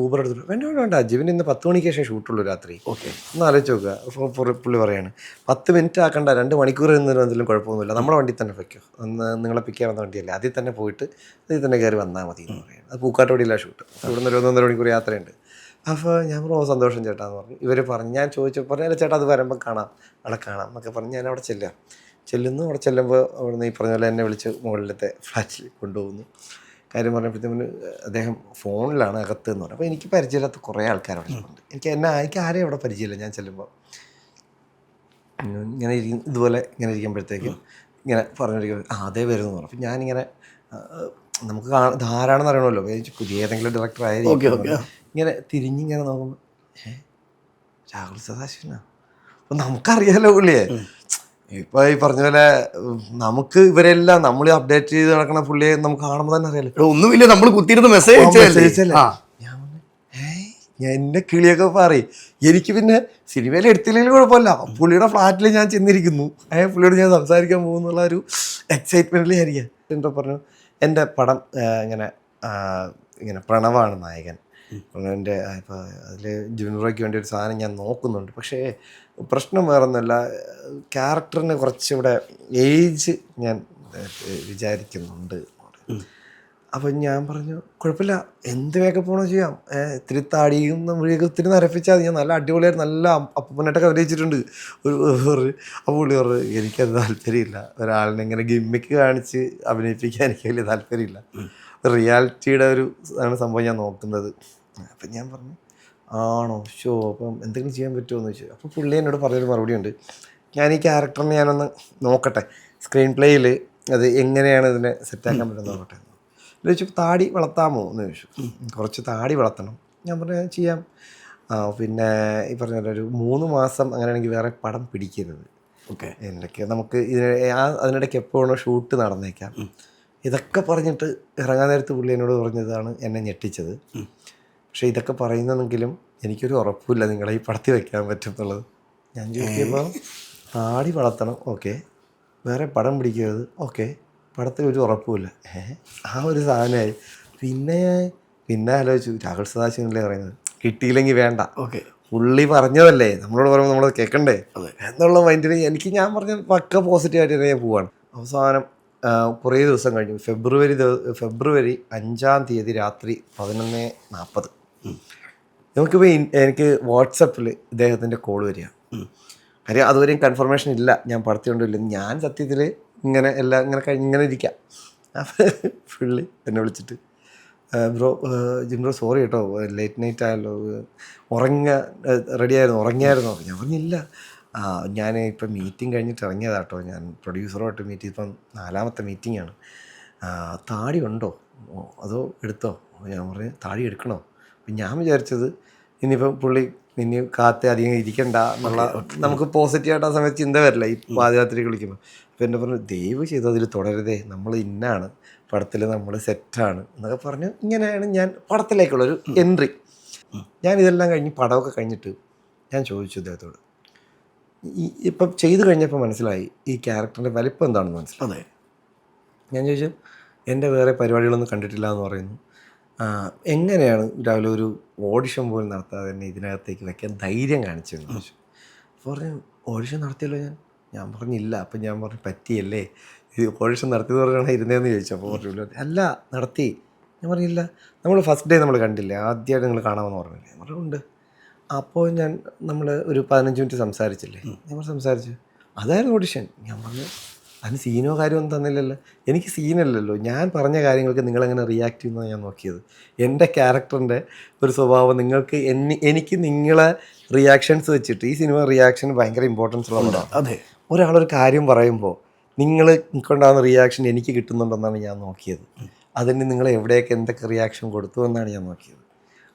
ഊബർ എടുത്തിട്ട് വേണ്ട ജിവിന് ഇന്ന് 10 മണിക്ക് ശേഷം ഷൂട്ടുള്ളൂ രാത്രി. ഓക്കെ ഒന്ന് ആലോചിച്ച് നോക്കുക. അപ്പോൾ പുള്ളി പറയാണ് 10 മിനിറ്റ് ആക്കണ്ട, 2 മണിക്കൂർ എന്നൊരു എന്തെങ്കിലും കുഴപ്പമൊന്നുമില്ല, നമ്മുടെ വണ്ടി തന്നെ വയ്ക്കോ, ഒന്ന് നിങ്ങളെ പിക്ക് ചെയ്യാൻ വന്ന വണ്ടിയല്ലേ, അതിൽ തന്നെ പോയിട്ട് അതിൽ തന്നെ കയറി വന്നാൽ മതി എന്ന് പറയുന്നത്. അത് പൂക്കാട്ടോടിയില്ല ഷൂട്ട്, ഇവിടെ നിന്ന് 1.5 മണിക്കൂർ യാത്രയുണ്ട്. അപ്പോൾ ഞാൻ പറഞ്ഞു സന്തോഷം ചേട്ടാ എന്ന് പറഞ്ഞു. ഇവർ പറഞ്ഞു, ഞാൻ ചോദിച്ചപ്പോൾ പറഞ്ഞു അല്ല ചേട്ടാ അത് വരുമ്പോൾ കാണാം, അവിടെ കാണാം എന്നൊക്കെ പറഞ്ഞ് ഞാൻ അവിടെ ചെല്ലാം. ചെല്ലുന്നു. അവിടെ ചെല്ലുമ്പോൾ അവിടുന്ന് ഈ പറഞ്ഞ പോലെ എന്നെ വിളിച്ച് മുകളിലത്തെ ഫ്ലാറ്റിൽ കൊണ്ടുപോകുന്നു. കാര്യം പറഞ്ഞപ്പോഴത്തേന് അദ്ദേഹം ഫോണിലാണ് അകത്ത് എന്ന് പറഞ്ഞു. അപ്പോൾ എനിക്ക് പരിചയമില്ലാത്ത കുറേ ആൾക്കാർ അവിടെ ഉണ്ട്. എനിക്ക് ആരെയും അവിടെ പരിചയമില്ല. ഞാൻ ചെല്ലുമ്പോൾ ഇങ്ങനെ ഇതുപോലെ ഇങ്ങനെ ഇരിക്കുമ്പോഴത്തേക്കും ഇങ്ങനെ പറഞ്ഞിരിക്കും അതേ വരുന്നു പറഞ്ഞു. അപ്പം ഞാനിങ്ങനെ നമുക്ക് ധാരാണെന്ന് അറിയണമല്ലോ, പുതിയ ഏതെങ്കിലും ഡയറക്ടർ ആയിരിക്കും. ഇങ്ങനെ തിരിഞ്ഞിങ്ങനെ നോക്കുമ്പോൾ രാഹുൽ സദാശിവനാ. അപ്പം നമുക്കറിയാലോ പുള്ളിയെ. ഇപ്പം ഈ പറഞ്ഞ പോലെ നമുക്ക് ഇവരെല്ലാം നമ്മൾ അപ്ഡേറ്റ് ചെയ്ത് നടക്കണ പുള്ളിയെ നമുക്ക് കാണുമ്പോൾ തന്നെ അറിയാലോ. ഒന്നുമില്ല, നമ്മൾ കുത്തിയിരുന്ന് മെസ്സേജ് ഞാൻ എൻ്റെ കിളിയൊക്കെ പറയും. എനിക്ക് പിന്നെ സിനിമയിൽ എടുത്തില്ലെങ്കിലും കുഴപ്പമില്ല, പുള്ളിയുടെ ഫ്ലാറ്റിൽ ഞാൻ ചെന്നിരിക്കുന്നു, പുള്ളിയോട് ഞാൻ സംസാരിക്കാൻ പോകുന്നുള്ള ഒരു എക്സൈറ്റ്മെൻറ്റിൽ ആയിരിക്കാം. എന്താ പറഞ്ഞു, എൻ്റെ പടം ഇങ്ങനെ പ്രണവാണ് നായകൻ. എൻ്റെ ഇപ്പോൾ അതിൽ ജുനൂറയ്ക്ക് വേണ്ടി ഒരു സാധനം ഞാൻ നോക്കുന്നുണ്ട്. പക്ഷേ പ്രശ്നം വേറൊന്നുമല്ല, ക്യാരക്ടറിന് കുറച്ചുകൂടെ ഏജ് ഞാൻ വിചാരിക്കുന്നുണ്ട്. അപ്പം ഞാൻ പറഞ്ഞു കുഴപ്പമില്ല, എന്ത് മേക്കപ്പ് വേണോ ചെയ്യാം, ഇത്തിരി താടിയും നമ്മൾക്ക് ഒത്തിരി നരപ്പിച്ചാൽ മതി, ഞാൻ നല്ല അടിപൊളിയായിട്ട് നല്ല അപ്പനായിട്ടൊക്കെ അഭിനയിച്ചിട്ടുണ്ട് അപ്പോൾ പുള്ളി പറഞ്ഞു എനിക്കത് താല്പര്യമില്ല, ഒരാളിനെ ഇങ്ങനെ ഗിമ്മിക്ക് കാണിച്ച് അഭിനയിപ്പിക്കാൻ എനിക്ക് വലിയ താല്പര്യമില്ല, റിയാലിറ്റിയുടെ ഒരു ആണ് സംഭവം ഞാൻ നോക്കുന്നത്. അപ്പം ഞാൻ പറഞ്ഞു ആണോ ഷോ, അപ്പം എന്തെങ്കിലും ചെയ്യാൻ പറ്റുമോ എന്ന് ചോദിച്ചു. അപ്പോൾ പുള്ളി എന്നോട് പറഞ്ഞൊരു മറുപടി ഉണ്ട്, ഞാൻ ഈ ക്യാരക്ടറിനെ ഞാനൊന്ന് നോക്കട്ടെ, സ്ക്രീൻ പ്ലേയിൽ അത് എങ്ങനെയാണ് ഇതിനെ സെറ്റാക്കാൻ പറ്റുന്നത് നോക്കട്ടെ. ചോദിച്ചു താടി വളർത്താമോ എന്ന് ചോദിച്ചു. കുറച്ച് താടി വളർത്തണം. ഞാൻ പറഞ്ഞു ചെയ്യാം. പിന്നെ ഈ പറഞ്ഞ ഒരു 3 മാസം അങ്ങനെയാണെങ്കിൽ വേറെ പടം പിടിക്കരുത്. ഓക്കെ, എന്തൊക്കെ നമുക്ക് അതിനിടയ്ക്ക് എപ്പോഴാണോ ഷൂട്ട് നടന്നേക്കാം. ഇതൊക്കെ പറഞ്ഞിട്ട് ഇറങ്ങാൻ നേരത്ത് പുള്ളി എന്നോട് പറഞ്ഞതാണ് എന്നെ ഞെട്ടിച്ചത്. പക്ഷേ ഇതൊക്കെ പറയുന്നെങ്കിലും എനിക്കൊരു ഉറപ്പില്ല നിങ്ങളെ ഈ പടത്തിൽ വയ്ക്കാൻ പറ്റും എന്നുള്ളത്. ഞാൻ ചോദിക്കുമ്പോൾ താടി വളർത്തണം, ഓക്കെ, വേറെ പടം പിടിക്കരുത്, ഓക്കെ, പടത്തിൽ ഒരു ഉറപ്പുമില്ല. ആ ഒരു സാധനമായി. പിന്നെ ആലോചിച്ചു, രാഹുൽ സദാശിവനല്ലേ പറയുന്നത്, കിട്ടിയില്ലെങ്കിൽ വേണ്ട, ഓക്കെ, പുള്ളി പറഞ്ഞതല്ലേ, നമ്മളോട് പറയുമ്പോൾ നമ്മളത് കേൾക്കണ്ടേ എന്നുള്ള മൈൻഡിൽ ഞാൻ പറഞ്ഞ പക്ക പോസിറ്റീവായിട്ട് തന്നെ ഞാൻ പോവാണ്. അവസാനം കുറേ ദിവസം കഴിഞ്ഞു. ഫെബ്രുവരി 5-ാം തീയതി രാത്രി 11:40 നമുക്കിപ്പോൾ എനിക്ക് വാട്സപ്പിൽ ഇദ്ദേഹത്തിൻ്റെ കോൾ വരിക. കാര്യം അതുവരെയും കൺഫർമേഷൻ ഇല്ല ഞാൻ പടത്തിക്കൊണ്ടില്ല. ഞാൻ സത്യത്തിൽ ഇങ്ങനെ എല്ലാം ഇങ്ങനെ ഇരിക്കാം. പുള്ളി എന്നെ വിളിച്ചിട്ട് ജിംബ്രോ സോറി കേട്ടോ, ലേറ്റ് നൈറ്റ് ആയല്ലോ, ഉറങ്ങിയായിരുന്നോ? ഞാൻ പറഞ്ഞില്ല, ഞാൻ ഇപ്പം മീറ്റിംഗ് കഴിഞ്ഞിട്ട് ഇറങ്ങിയതാട്ടോ, ഞാൻ പ്രൊഡ്യൂസറുമായിട്ട് മീറ്റ് ചെയ്ത് ഇപ്പം 4ാമത്തെ മീറ്റിംഗാണ്. താടി ഉണ്ടോ അതോ എടുത്തോ? ഞാൻ പറഞ്ഞു താടി എടുക്കണോ? അപ്പം ഞാൻ വിചാരിച്ചത് ഇനിയിപ്പം പുള്ളി ഇനി കാത്ത് അധികം ഇരിക്കണ്ട എന്നുള്ള നമുക്ക് പോസിറ്റീവായിട്ട് ആ സമയത്ത് ചിന്ത വരില്ല ഈ പാതിരാത്രി വിളിക്കുമ്പോൾ. അപ്പോൾ എന്നെ പറഞ്ഞു ദയവ് ചെയ്ത് അതിൽ തുടരുതേ, നമ്മൾ ഇന്നാണ് പടത്തിൽ, നമ്മൾ സെറ്റാണ് എന്നൊക്കെ പറഞ്ഞു. ഇങ്ങനെയാണ് ഞാൻ പടത്തിലേക്കുള്ളൊരു എൻട്രി. ഞാൻ ഇതെല്ലാം കഴിഞ്ഞ് പടമൊക്കെ കഴിഞ്ഞിട്ട് ഞാൻ ചോദിച്ചു അദ്ദേഹത്തോട്, ഇപ്പം ചെയ്ത് കഴിഞ്ഞപ്പോൾ മനസ്സിലായി ഈ ക്യാരക്ടറിൻ്റെ വലിപ്പം എന്താണെന്ന് മനസ്സിലായി. ഞാൻ ചോദിച്ചു എൻ്റെ വേറെ പരിപാടികളൊന്നും കണ്ടിട്ടില്ല എന്ന് പറയുന്നു, എങ്ങനെയാണ് രാവിലെ ഒരു ഓഡിഷൻ പോലും നടത്താതെ തന്നെ ഇതിനകത്തേക്ക് വെക്കാൻ ധൈര്യം കാണിച്ചതെന്ന് ചോദിച്ചു. പറഞ്ഞു ഓഡിഷൻ നടത്തിയല്ലോ ഞാൻ പറഞ്ഞില്ല. അപ്പം ഞാൻ പറഞ്ഞു പറ്റിയല്ലേ, ഇത് ഓഡിഷൻ നടത്തിയെന്ന് പറഞ്ഞാണ് ഇരുന്നതെന്ന് ചോദിച്ചു. അപ്പോൾ പറഞ്ഞു അല്ല നടത്തി. ഞാൻ പറഞ്ഞില്ല, നമ്മൾ ഫസ്റ്റ് ഡേ നമ്മൾ കണ്ടില്ലേ, ആദ്യമായിട്ട് നിങ്ങൾ കാണാമെന്ന് പറഞ്ഞില്ലേ? ഞാൻ പറഞ്ഞു ഉണ്ട്. അപ്പോൾ നമ്മൾ ഒരു 15 മിനിറ്റ് സംസാരിച്ചില്ലേ? ഞാൻ സംസാരിച്ചു, അതായിരുന്നു ഓഡിഷൻ. ഞാൻ പറഞ്ഞു അതിന് സീനോ കാര്യമൊന്നും തന്നില്ലല്ലോ. എനിക്ക് സീനല്ലല്ലോ, ഞാൻ പറഞ്ഞ കാര്യങ്ങൾക്ക് നിങ്ങളെങ്ങനെ റിയാക്ട് ചെയ്യുന്നതാണ് ഞാൻ നോക്കിയത്. എൻ്റെ ക്യാരക്ടറിൻ്റെ ഒരു സ്വഭാവം നിങ്ങൾക്ക് എനിക്ക് നിങ്ങളെ റിയാക്ഷൻസ് വെച്ചിട്ട്, ഈ സിനിമ റിയാക്ഷൻ ഭയങ്കര ഇമ്പോർട്ടൻസ് ഉള്ളതാണ്. അതെ, ഒരാളൊരു കാര്യം പറയുമ്പോൾ നിങ്ങൾക്കുണ്ടാകുന്ന റിയാക്ഷൻ എനിക്ക് കിട്ടുന്നുണ്ടെന്നാണ് ഞാൻ നോക്കിയത്. അതിന് നിങ്ങൾ എവിടെയൊക്കെ എന്തൊക്കെ റിയാക്ഷൻ കൊടുത്തു എന്നാണ് ഞാൻ നോക്കിയത്.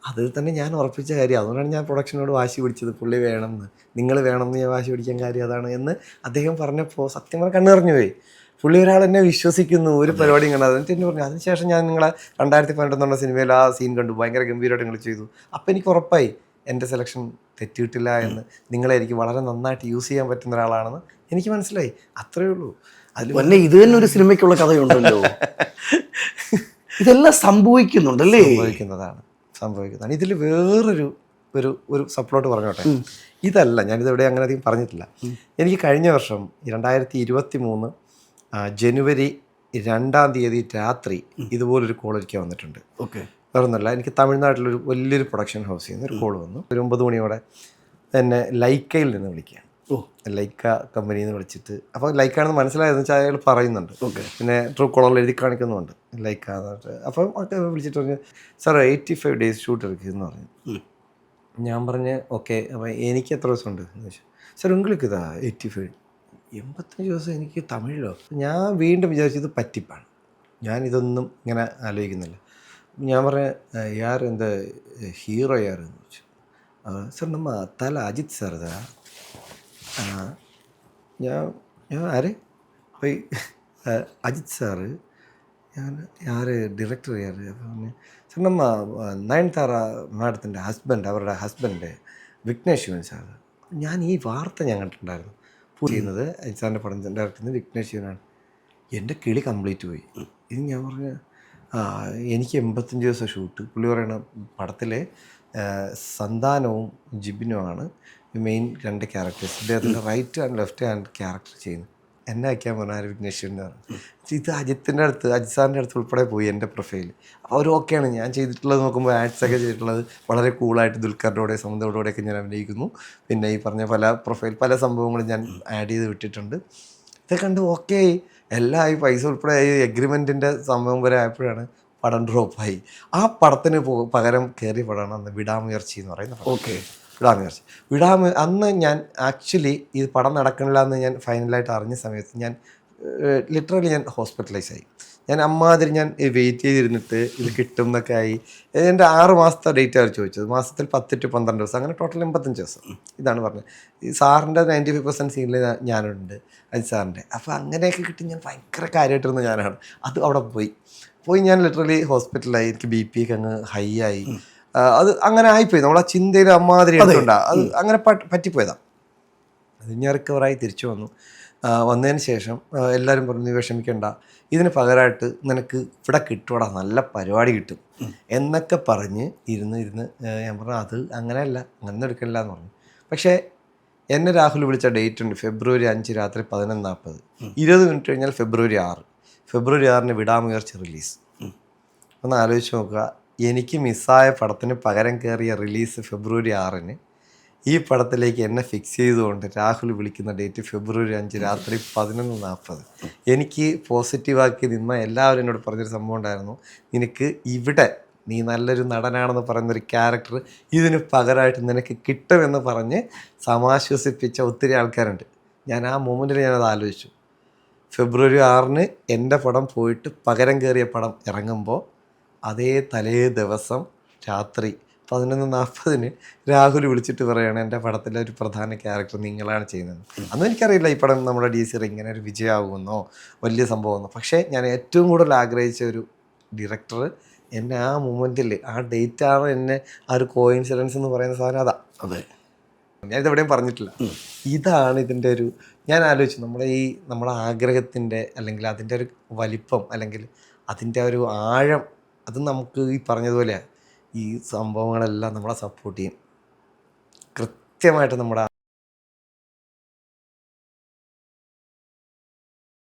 അതിൽ തന്നെ ഞാൻ ഉറപ്പിച്ച കാര്യം, അതുകൊണ്ടാണ് ഞാൻ പ്രൊഡക്ഷനോട് വാശി പിടിച്ചത്, പുള്ളി വേണമെന്ന്, നിങ്ങൾ വേണമെന്ന് ഞാൻ വാശി പിടിക്കാൻ കാര്യം അതാണ് എന്ന് അദ്ദേഹം പറഞ്ഞപ്പോൾ സത്യം പറഞ്ഞാൽ കണ്ണിറഞ്ഞു പോയി. പുള്ളി ഒരാൾ എന്നെ വിശ്വസിക്കുന്നു, ഒരു പരിപാടിയും കണ്ടത്. എന്നിട്ട് എന്നെ പറഞ്ഞു അതിനുശേഷം ഞാൻ നിങ്ങളെ 2018 സിനിമയിൽ ആ സീൻ കണ്ടു, ഭയങ്കര ഗംഭീരമായിട്ട് നിങ്ങൾ ചെയ്തു. അപ്പോൾ എനിക്ക് ഉറപ്പായി എൻ്റെ സെലക്ഷൻ തെറ്റിയിട്ടില്ല എന്ന്, നിങ്ങളെ എനിക്ക് വളരെ നന്നായിട്ട് യൂസ് ചെയ്യാൻ പറ്റുന്ന ഒരാളാണെന്ന് എനിക്ക് മനസ്സിലായി. അത്രയേ ഉള്ളൂ. അതിൽ ഇത് തന്നെ ഒരു സിനിമയ്ക്കുള്ള കഥയുണ്ടല്ലോ. ഇതെല്ലാം സംഭവിക്കുന്നുണ്ടല്ലേ? സംഭവിക്കുന്നതാണ്. ഇതിൽ വേറൊരു ഒരു സപ്ലോട്ട് പറഞ്ഞോട്ടെ. ഇതല്ല, ഞാനിതെവിടെ അങ്ങനെ അധികം പറഞ്ഞിട്ടില്ല. എനിക്ക് കഴിഞ്ഞ വർഷം 2023 ജനുവരി 2-ാം തീയതി രാത്രി ഇതുപോലൊരു കോൾ എനിക്ക് വന്നിട്ടുണ്ട്. ഓക്കെ, വേറൊന്നുമല്ല, എനിക്ക് തമിഴ്നാട്ടിലൊരു വലിയൊരു പ്രൊഡക്ഷൻ ഹൗസിൽ നിന്ന് ഒരു കോൾ വന്നു. ഒരു 9 മണിയോടെ എന്നെ ലൈക്കയിൽ നിന്ന് വിളിക്കുകയാണ്. ഓ ലൈക്ക കമ്പനിയിൽ നിന്ന് വിളിച്ചിട്ട്, അപ്പോൾ ലൈക്കാണെന്ന് മനസ്സിലായതെന്ന് വെച്ചാൽ അയാൾ പറയുന്നുണ്ട്. ഓക്കെ. പിന്നെ ട്രൂ കോളറിൽ എഴുതി കാണിക്കുന്നുണ്ട് ലൈക്ക എന്നിട്ട്. അപ്പം ഒക്കെ വിളിച്ചിട്ട് പറഞ്ഞു, സാർ 85 ഡേയ്സ് ഷൂട്ട് എടുക്കുമെന്ന് പറഞ്ഞു. ഞാൻ പറഞ്ഞ് ഓക്കെ. അപ്പോൾ എനിക്ക് എത്ര ദിവസം ഉണ്ട് എന്ന് ചോദിച്ചു. സാർ ഉങ്ങൾക്ക് ഇതാ 85 85 ദിവസം എനിക്ക് തമിഴിലോ. ഞാൻ വീണ്ടും വിചാരിച്ചു ഇത് പറ്റിപ്പാണ്, ഞാനിതൊന്നും ഇങ്ങനെ ആലോചിക്കുന്നില്ല. ഞാൻ പറഞ്ഞ യാർ എന്താ ഹീറോ യാർ എന്ന് ചോദിച്ചു. സാർ നമ്മ തല അജിത് സാർ ഇതാ. ഞാൻ ഞാൻ ആര് പോയി അജിത് സാറ്. ഞാൻ ആര് ഡയറക്ടർ ആര്? അപ്പം സാർ നമ്മ നയൻതാര മാഡത്തിൻ്റെ ഹസ്ബൻഡ്, അവരുടെ ഹസ്ബൻഡ് വിഘ്നേഷ് ശിവൻ സാർ. ഞാൻ ഈ വാർത്ത ഞാൻ കണ്ടിട്ടുണ്ടായിരുന്നു. ചെയ്യുന്നത് അജിത് സാറിൻ്റെ പടം ഡയറക്ടർ ചെയ്യുന്നത് വിഘ്നേഷ് ശിവനാണ്. എൻ്റെ കിളി കംപ്ലീറ്റ് പോയി. ഇത് ഞാൻ പറഞ്ഞ എനിക്ക് 85 ദിവസം ഷൂട്ട്. പുള്ളി പറയണ പടത്തിലെ സന്താനവും ജിബിനുമാണ് മെയിൻ 2 ക്യാരക്ടേഴ്സ്. ഇദ്ദേഹത്തിൻ്റെ right and left hand character ചെയ്യുന്നു. എന്നെ അയക്കാൻ പറഞ്ഞാൽ വിഘ്നേഷ് എന്ന് പറഞ്ഞു. ഇത് അജിത്തിൻ്റെ അടുത്ത്, അജിത് സാറിൻ്റെ അടുത്ത് ഉൾപ്പെടെ പോയി എൻ്റെ പ്രൊഫൈൽ. അവർ ഓക്കെയാണ്. ഞാൻ ചെയ്തിട്ടുള്ളത് നോക്കുമ്പോൾ ആഡ്സൊക്കെ ചെയ്തിട്ടുള്ളത് വളരെ കൂളായിട്ട് ദുൽഖറിൻ്റെ കൂടെ സമുദ്രയുടെ കൂടെയൊക്കെ ഞാൻ അഭിനയിക്കുന്നു. പിന്നെ ഈ പറഞ്ഞ പല സംഭവങ്ങളും ഞാൻ ആഡ് ചെയ്ത് വിട്ടിട്ടുണ്ട്. ഇതൊക്കെ കണ്ട് ഓക്കെ എല്ലായി, പൈസ ഉൾപ്പെടെ ആയി, എഗ്രിമെൻറ്റിൻ്റെ സംഭവം വരെ ആയപ്പോഴാണ് പടം ഡ്രോപ്പായി. ആ പടത്തിന് പകരം കയറിയ പടമാണ് അന്ന് വിടാമുയർച്ചി എന്ന് പറയുന്നത്. ഓക്കെ. വിടാമുയർച്ചി അന്ന് ഞാൻ ആക്ച്വലി ഇത് പടം നടക്കണില്ല എന്ന് ഞാൻ ഫൈനലായിട്ട് അറിഞ്ഞ സമയത്ത് ഞാൻ ലിറ്ററലി ഞാൻ ഹോസ്പിറ്റലൈസ് ആയി. ഞാൻ ഞാൻ വെയിറ്റ് ചെയ്തിരുന്നിട്ട് ഇത് കിട്ടും എന്നൊക്കെ ആയി. എൻ്റെ 6 മാസത്തെ ഡേറ്റ് അവർ ചോദിച്ചത്. മാസത്തിൽ 10 to 12 ദിവസം, അങ്ങനെ ടോട്ടൽ 85 ദിവസം. ഇതാണ് പറഞ്ഞത്. ഈ സാറിൻ്റെ 95% സീനിൽ ഞാനുണ്ട്, അജിത് സാറിൻ്റെ. അപ്പോൾ അങ്ങനെയൊക്കെ കിട്ടി ഞാൻ ഭയങ്കര കാര്യമായിട്ടിരുന്ന ഞാനാണ്. അത് അവിടെ പോയി ഞാൻ ലിറ്ററലി ഹോസ്പിറ്റലായി. എനിക്ക് BP ഒക്കെ അങ്ങ് ഹൈ ആയി. അത് അങ്ങനെ ആയിപ്പോയി. നമ്മൾ ആ ചിന്തയിൽ അമ്മാതിരി എടുത്തുണ്ടാ, അത് അങ്ങനെ പറ്റിപ്പോയതാണ്. അത് ഞാൻ റിക്കവറായി തിരിച്ചു വന്നു. വന്നതിന് ശേഷം എല്ലാവരും പറഞ്ഞു, നീ വിഷമിക്കണ്ട, ഇതിന് പകരമായിട്ട് നിനക്ക് ഇവിടെ കിട്ടുവാടാ, നല്ല പരിപാടി കിട്ടും എന്നൊക്കെ പറഞ്ഞ് ഇരുന്ന് ഞാൻ പറഞ്ഞു അത് അങ്ങനെയല്ല, അങ്ങനെ എടുക്കില്ല എന്ന് പറഞ്ഞു. പക്ഷേ എന്നെ രാഹുൽ വിളിച്ച ഡേറ്റ് ഉണ്ട്, February 5 രാത്രി 11:40. 20 മിനിറ്റ് കഴിഞ്ഞാൽ February 6 വിടാമുയർച്ചി റിലീസ്. ഒന്ന് ആലോചിച്ച് നോക്കുക, എനിക്ക് മിസ്സായ പടത്തിന് പകരം കയറിയ റിലീസ് February 6. ഈ പടത്തിലേക്ക് എന്നെ ഫിക്സ് ചെയ്തുകൊണ്ട് രാഹുൽ വിളിക്കുന്ന ഡേറ്റ് February 5 രാത്രി 11:40. എനിക്ക് പോസിറ്റീവാക്കി നിന്ന എല്ലാവരും എന്നോട് പറഞ്ഞൊരു സംഭവം ഉണ്ടായിരുന്നു, നിനക്ക് ഇവിടെ നീ നല്ലൊരു നടനാണെന്ന് പറയുന്നൊരു ക്യാരക്ടർ ഇതിന് പകരമായിട്ട് നിനക്ക് കിട്ടുമെന്ന് പറഞ്ഞ് സമാശ്വസിപ്പിച്ച ഒത്തിരി ആൾക്കാരുണ്ട്. ഞാൻ ആ മൊമെൻറ്റിൽ ഞാനത് ആലോചിച്ചു. February 6 എൻ്റെ പടം പോയിട്ട് പകരം കയറിയ പടം ഇറങ്ങുമ്പോൾ അതേ തലേ ദിവസം രാത്രി 11:40 രാഹുൽ വിളിച്ചിട്ട് പറയുകയാണ്, എൻ്റെ പടത്തിലെ ഒരു പ്രധാന ക്യാരക്ടർ നിങ്ങളാണ് ചെയ്യുന്നത്. അന്നും എനിക്കറിയില്ല ഈ പടം നമ്മുടെ DC ഇങ്ങനെ ഒരു വിജയമാകുമെന്നോ വലിയ സംഭവമെന്നോ. പക്ഷേ ഞാൻ ഏറ്റവും കൂടുതൽ ആഗ്രഹിച്ച ഒരു ഡയറക്ടർ എന്നെ ആ മൊമെൻറ്റിൽ, ആ ഡേറ്റാണ് എന്നെ ആ ഒരു കോയിൻസിഡൻസ് എന്ന് പറയുന്ന സാധനം അതാ. അതെ, ഞാനിതെവിടെയും പറഞ്ഞിട്ടില്ല. ഇതാണ് ഇതിൻ്റെ ഒരു, ഞാൻ ആലോചിച്ചു നമ്മുടെ ആഗ്രഹത്തിൻ്റെ അല്ലെങ്കിൽ അതിൻ്റെ ഒരു വലിപ്പം അല്ലെങ്കിൽ അതിൻ്റെ ഒരു ആഴം, അത് നമുക്ക് ഈ പറഞ്ഞതുപോലെ ഈ സംഭവങ്ങളെല്ലാം നമ്മളെ സപ്പോർട്ട് ചെയ്യും. കൃത്യമായിട്ട് നമ്മുടെ